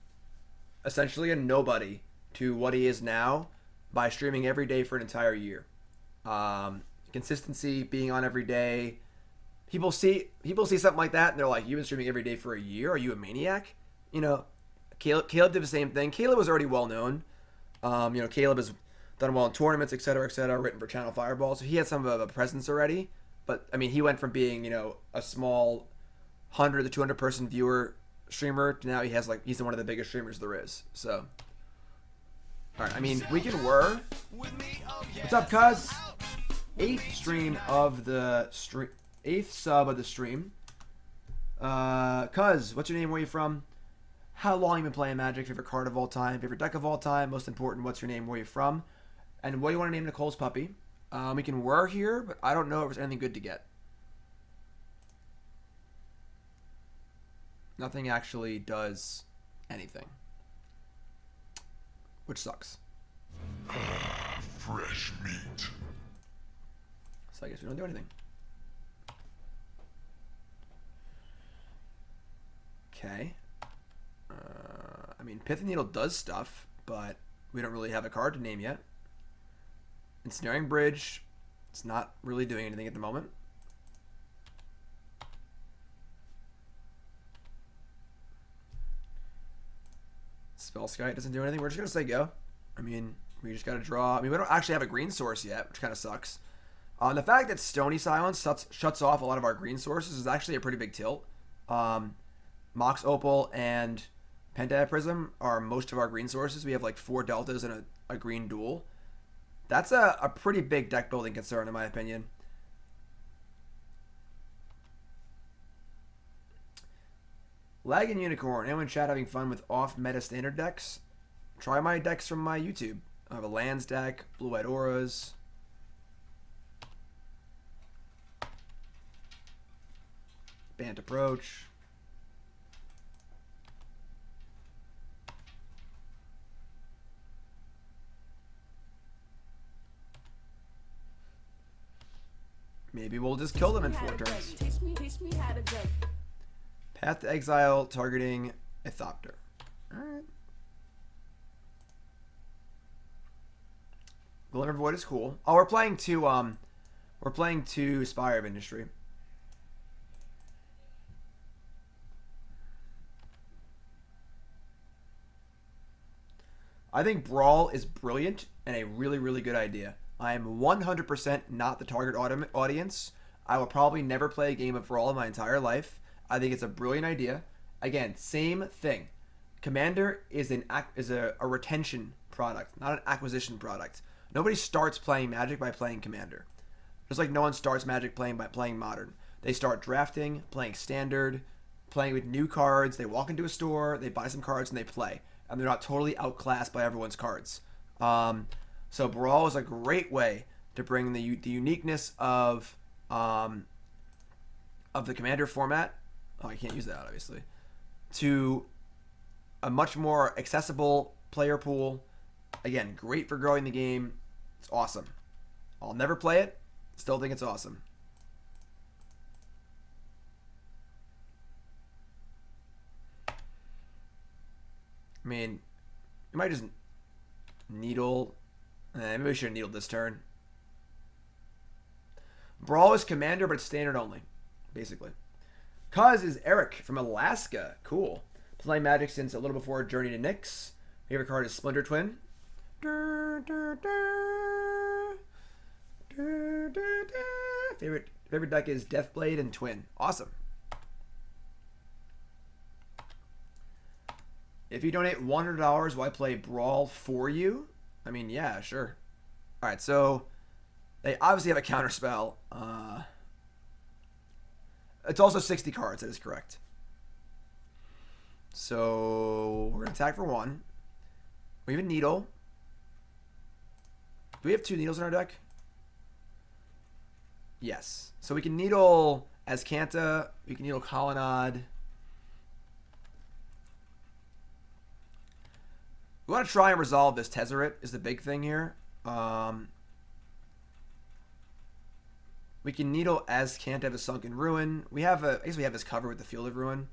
essentially a nobody to what he is now by streaming every day for an entire year. Consistency, being on every day. People see something like that and they're like, "You've been streaming every day for a year? Are you a maniac?" Caleb did the same thing. Caleb was already well known. Caleb has done well in tournaments, etc., written for Channel Fireball, so he had some of a presence already. But I mean, he went from being a small 100 to 200 person viewer streamer to now he's one of the biggest streamers there is. So, all right, I mean, we can whir. What's up, cuz? 8th sub of the stream. Cuz, what's your name? Where are you from? How long you been playing Magic? Favorite card of all time? Favorite deck of all time? Most important, what's your name? Where are you from? And what do you want to name Nicole's puppy? We can whir here, but I don't know if there's anything good to get. Nothing actually does anything, which sucks. Fresh meat. So I guess we don't do anything. Okay. I mean, Pithing Needle does stuff, but we don't really have a card to name yet. Ensnaring Bridge, it's not really doing anything at the moment. Spellskite doesn't do anything. We're just going to say go. I mean, we just got to draw. I mean, we don't actually have a green source yet, which kind of sucks. The fact that Stony Silence shuts off a lot of our green sources is actually a pretty big tilt. Mox Opal and Pentad Prism are most of our green sources. We have like 4 deltas and a green dual. That's a pretty big deck building concern in my opinion. Lag and Unicorn. Anyone in chat having fun with off-meta standard decks? Try my decks from my YouTube. I have a lands deck, blue-white auras. Bant Approach. Maybe we'll just kill them in 4 turns. Path to Exile targeting a Thopter. Alright. Glimmer Void is cool. Oh, we're playing 2 Spire of Industry. I think Brawl is brilliant and a really, really good idea. I am 100% not the target audience. I will probably never play a game of Brawl in my entire life. I think it's a brilliant idea. Again, same thing. Commander is a retention product, not an acquisition product. Nobody starts playing Magic by playing Commander. Just like no one starts Magic by playing Modern. They start drafting, playing Standard, playing with new cards. They walk into a store, they buy some cards, and they play. And they're not totally outclassed by everyone's cards. So Brawl is a great way to bring the uniqueness of of the Commander format. Oh, I can't use that, obviously. To a much more accessible player pool. Again, great for growing the game. It's awesome. I'll never play it. Still think it's awesome. I mean, you might just needle. Maybe we should have needled this turn. Brawl is Commander, but it's standard only, basically. Cuz is Eric from Alaska. Cool. Playing Magic since a little before Journey to Nyx. Favorite card is Splinter Twin. Favorite deck is Deathblade and Twin. Awesome. If you donate $100, will I play Brawl for you? I mean, yeah, sure. All right, so they obviously have a counterspell. It's also 60 cards. That is correct. So we're gonna attack for 1. We have a needle. Do we have 2 needles in our deck? Yes. So we can needle Azcanta. We can needle Colonnade. We want to try and resolve this Tezzeret is the big thing here. We can needle Azcanta of a Sunken Ruin. I guess we have this covered with the Field of Ruin.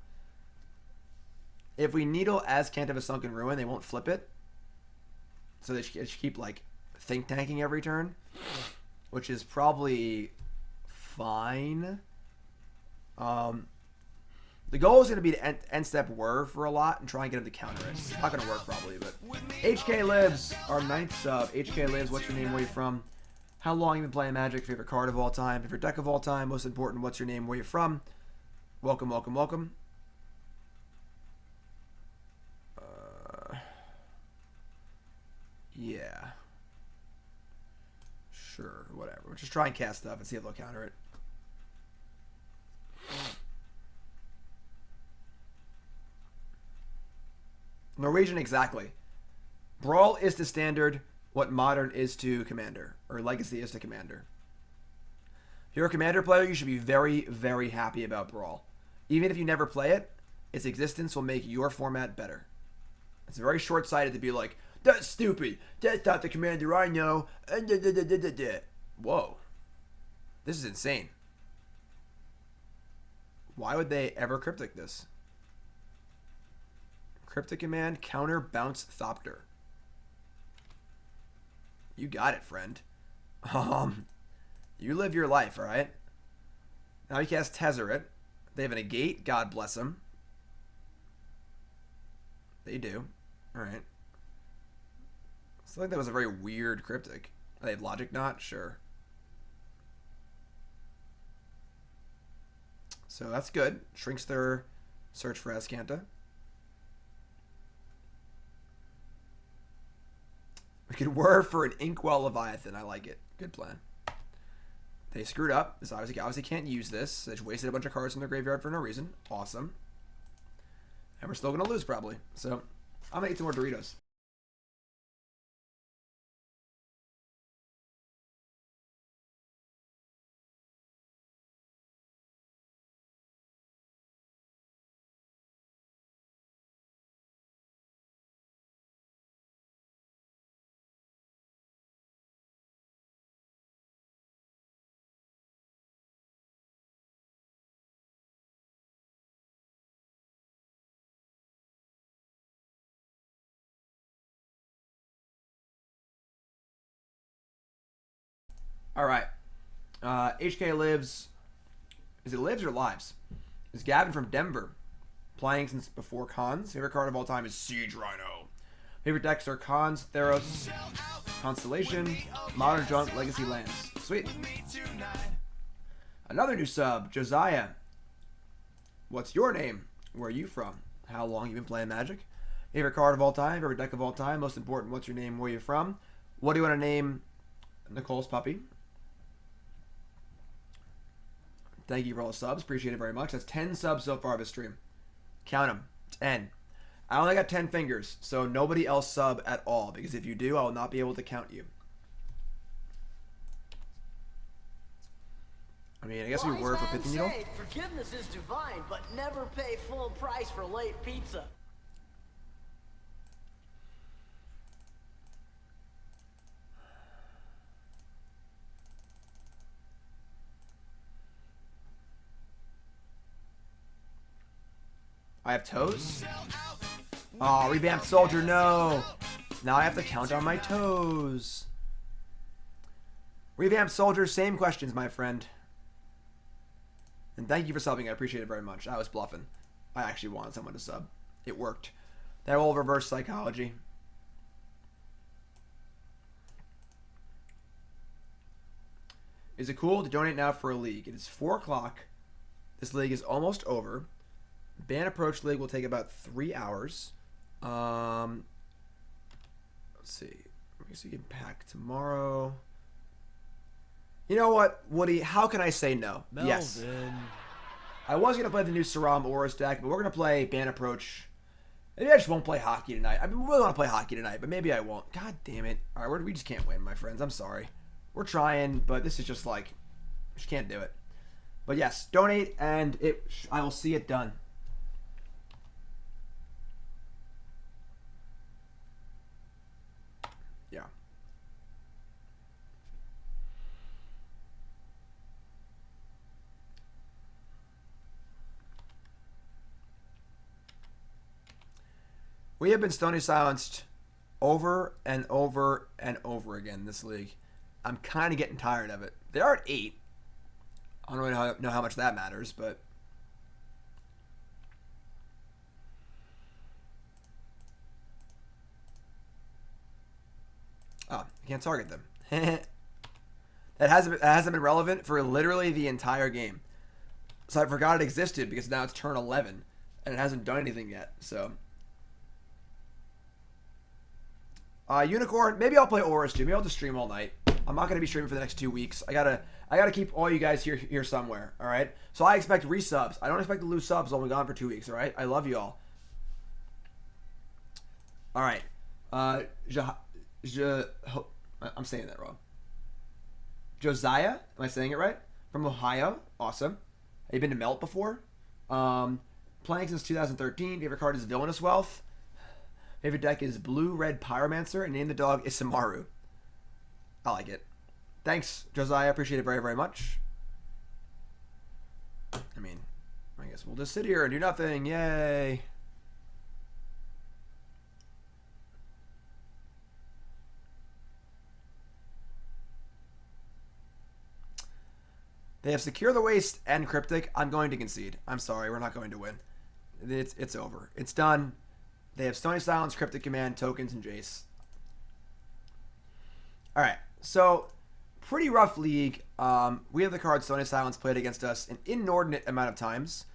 If we needle Azcanta of a Sunken Ruin, they won't flip it. So they should keep like think tanking every turn, which is probably fine. The goal is going to be to end step Whir for a lot and try and get him to counter it. It's not going to work probably, but HK Lives, our 9th sub. HK Lives, what's your name, where you from? How long you been playing Magic? Favorite card of all time? Favorite deck of all time? Most important, what's your name, where you from? Welcome, welcome, welcome. Yeah. Sure, whatever. We'll just try and cast stuff and see if they'll counter it. Norwegian, exactly. Brawl is to standard what Modern is to Commander, or Legacy is to Commander. If you're a Commander player, you should be very, very happy about Brawl. Even if you never play it, its existence will make your format better. It's very short-sighted to be like, that's stupid. That's not the Commander I know. Whoa. This is insane. Why would they ever cryptic this? Cryptic command, counter, bounce, Thopter. You got it, friend. You live your life, alright? Now you cast Tezzeret. They have a negate, God bless them. They do. Alright. So I think that was a very weird cryptic. They have Logic Knot? Sure. So that's good. Shrinks their search for Azcanta. We could Whir for an Inkwell Leviathan. I like it. Good plan. They screwed up. This obviously can't use this. They just wasted a bunch of cards in their graveyard for no reason. Awesome. And we're still going to lose probably. So I'm going to eat some more Doritos. All right. HK Lives. Is it Lives or Lives? Is Gavin from Denver. Playing since before Khans. Favorite card of all time is Siege Rhino. Favorite decks are Khans, Theros, Constellation, Modern Junk, Legacy Lands. Sweet. Another new sub, Josiah. What's your name? Where are you from? How long you been playing Magic? Favorite card of all time, favorite deck of all time. Most important, what's your name? Where are you from? What do you want to name Nicole's puppy? Thank you for all the subs. Appreciate it very much. That's 10 subs so far of this stream. Count them. 10. I only got 10 fingers, so nobody else sub at all, because if you do, I will not be able to count you. I mean, I guess we were for Pithing Needle. Say, forgiveness is divine, but never pay full price for late pizza. I have toes? Oh, revamped soldier, no! Now I have to count on my toes. Revamped soldier, same questions, my friend. And thank you for subbing, I appreciate it very much. I was bluffing. I actually wanted someone to sub. It worked. That whole reverse psychology. Is it cool to donate now for a league? It is 4 o'clock. This league is almost over. Ban Approach League will take about 3 hours. Let's see. I guess we can pack tomorrow. You know what, Woody? How can I say no? Melvin. Yes. I was going to play the new Saram Auras deck, but we're going to play Ban Approach. Maybe I just won't play hockey tonight. I mean, we really want to play hockey tonight, but maybe I won't. God damn it. All right, we just can't win, my friends. I'm sorry. We're trying, but this is just like, just can't do it. But yes, donate, and I will see it done. Yeah. We have been Stony silenced over and over and over again in this league. I'm kind of getting tired of it. They are at 8. I don't really know how much that matters, but... Oh, you can't target them. That hasn't been relevant for literally the entire game. So I forgot it existed because now it's turn 11 and it hasn't done anything yet. So Unicorn, maybe I'll play Auras too. Maybe I'll just stream all night. I'm not gonna be streaming for the next 2 weeks. I gotta keep all you guys here somewhere. All right. So I expect resubs. I don't expect to lose subs while we're gone for 2 weeks. All right. I love you all. All right. I'm saying that wrong. Josiah, am I saying it right? From Ohio, awesome. Have you been to Melt before? Playing since 2013. Favorite card is Villainous Wealth. Favorite deck is Blue-Red Pyromancer, and name the dog Isamaru. I like it. Thanks, Josiah. Appreciate it very, very much. I mean, I guess we'll just sit here and do nothing. Yay. They have Secure the Waste and Cryptic. I'm going to concede. I'm sorry. We're not going to win. It's over. It's done. They have Stony Silence, Cryptic Command, Tokens, and Jace. All right. So, pretty rough league. We have the card Stony Silence played against us an inordinate amount of times.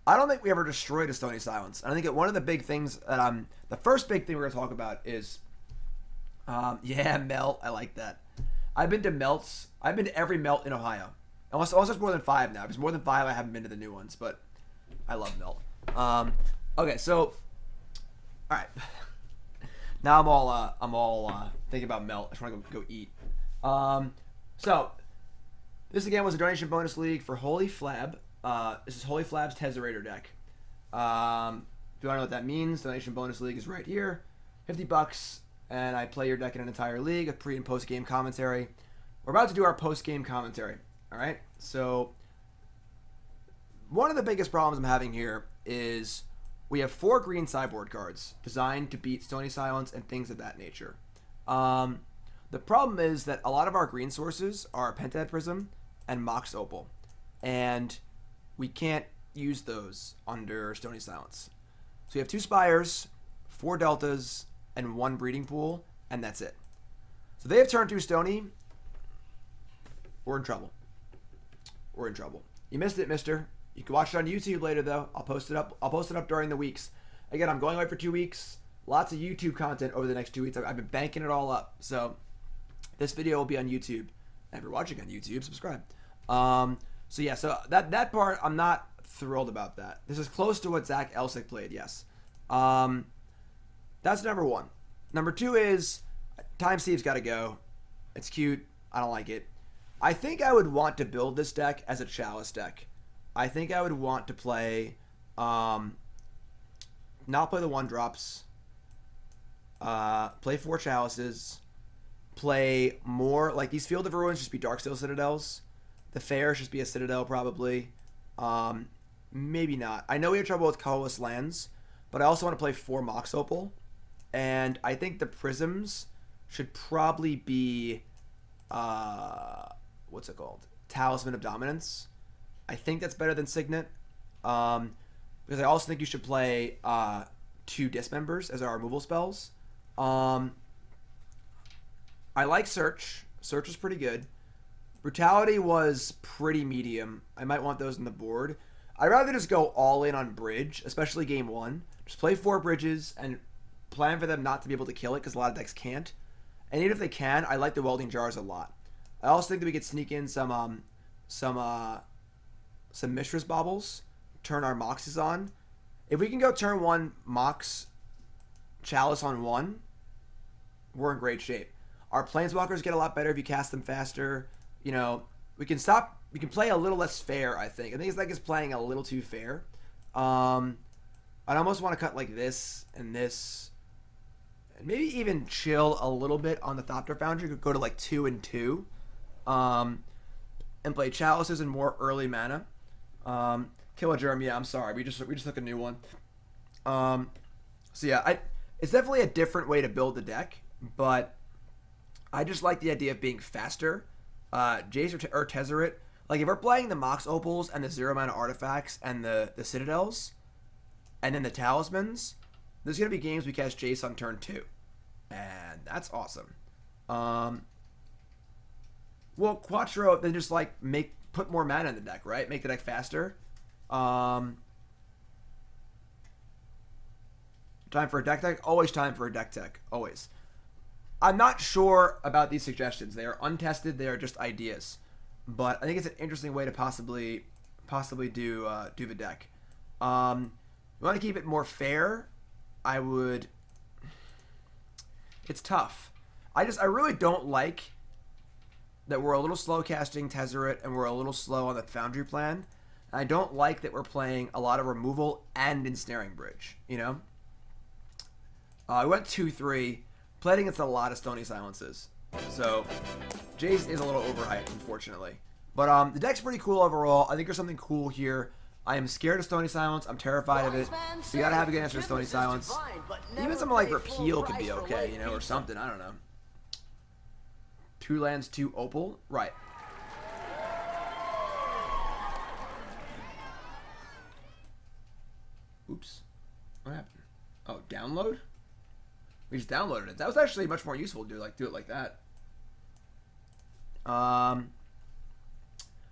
I don't think we ever destroyed a Stony Silence. I think that one of the big things that the first big thing we're going to talk about is, yeah, Melt. I like that. I've been to Melts. I've been to every Melt in Ohio. Unless there's more than 5 now. If there's more than 5, I haven't been to the new ones, but I love Melt. Okay, so, all right. Now I'm all thinking about Melt. I just want to go eat. So this again was a donation bonus league for Holyflab. This is Holyflab's Tezzerator deck. If you want to know what that means, donation bonus league is right here. $50, and I play your deck in an entire league with pre and post game commentary. We're about to do our post game commentary. All right, so one of the biggest problems I'm having here is we have 4 green sideboard cards designed to beat Stony Silence and things of that nature. The problem is that a lot of our green sources are Pentad Prism and Mox Opal, and we can't use those under Stony Silence. So we have 2 Spires, 4 Deltas, and 1 Breeding Pool, and that's it. So they have turn 2 Stony. We're in trouble. We're in trouble. You missed it, mister. You can watch it on YouTube later, though. I'll post it up. I'll post it up during the weeks. Again, I'm going away for 2 weeks. Lots of YouTube content over the next 2 weeks. I've been banking it all up. So this video will be on YouTube. And if you're watching on YouTube, subscribe. So yeah, so that part, I'm not thrilled about that. This is close to what Zach Elsick played, yes. That's number 1. Number 2 is Time Sieve's got to go. It's cute. I don't like it. I think I would want to build this deck as a Chalice deck. I think I would want to play, not play the 1-drops, play 4 Chalices, play more, like these Field of Ruins just be Darksteel Citadels. The Fair should be a Citadel probably. Maybe not. I know we have trouble with colorless lands, but I also want to play 4 Mox Opal. And I think the Prisms should probably be, what's it called? Talisman of Dominance. I think that's better than Signet. Because I also think you should play 2 Dismembers as our removal spells. I like Search. Search is pretty good. Brutality was pretty medium. I might want those on the board. I'd rather just go all in on Bridge, especially game 1. Just play 4 bridges and plan for them not to be able to kill it because a lot of decks can't. And even if they can, I like the Welding Jars a lot. I also think that we could sneak in some Mishra's Baubles, turn our Moxes on. If we can go turn 1 Mox Chalice on 1, we're in great shape. Our Planeswalkers get a lot better if you cast them faster. You know, we can play a little less fair, I think. I think it's like it's playing a little too fair. I'd almost want to cut like this and this. And maybe even chill a little bit on the Thopter Foundry. Could go to like 2 and 2. And play Chalices and more early mana. Kill a Germ, yeah, I'm sorry. We just took a new one. So yeah, it's definitely a different way to build the deck, but I just like the idea of being faster. Jace or Tezzeret, like if we're playing the Mox Opals and the 0 mana artifacts and the Citadels, and then the Talismans, there's gonna be games we catch Jace on turn 2, and that's awesome. Well, Quattro, then just like put more mana in the deck, right? Make the deck faster. Time for a deck tech? Always time for a deck tech. Always. I'm not sure about these suggestions. They are untested. They are just ideas. But I think it's an interesting way to possibly do the deck. You want to keep it more fair? I would. It's tough. I really don't like that we're a little slow casting Tezzeret and we're a little slow on the Foundry plan. And I don't like that we're playing a lot of removal and Ensnaring Bridge. You know. I went 2-3. Played against a lot of Stony Silences. So, Jace is a little overhyped, unfortunately. But the deck's pretty cool overall. I think there's something cool here. I am scared of Stony Silence. I'm terrified of it. You gotta have a good answer to Stony Silence. Even something like Repeal could be okay, you know, or something. I don't know. 2 lands, 2 Opal? Right. Oops. What happened? Oh, download? We just downloaded it. That was actually much more useful to do it like that.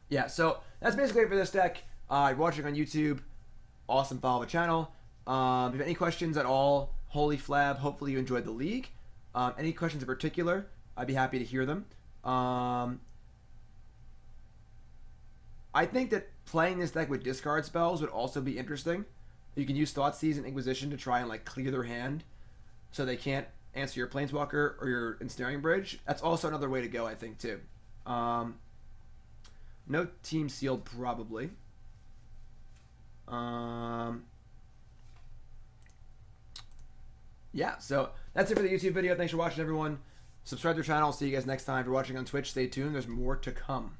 Yeah, so that's basically it for this deck. If you're watching on YouTube, awesome, follow the channel. If you have any questions at all, Holyflab, hopefully you enjoyed the league. Any questions in particular, I'd be happy to hear them. I think that playing this deck with discard spells would also be interesting. You can use Thoughtseize and Inquisition to try and like clear their hand so they can't answer your Planeswalker or your Ensnaring Bridge. That's also another way to go, I think, too. No team sealed, probably. Yeah, so that's it for the YouTube video. Thanks for watching, everyone. Subscribe to the channel. I'll see you guys next time. If you're watching on Twitch, stay tuned. There's more to come.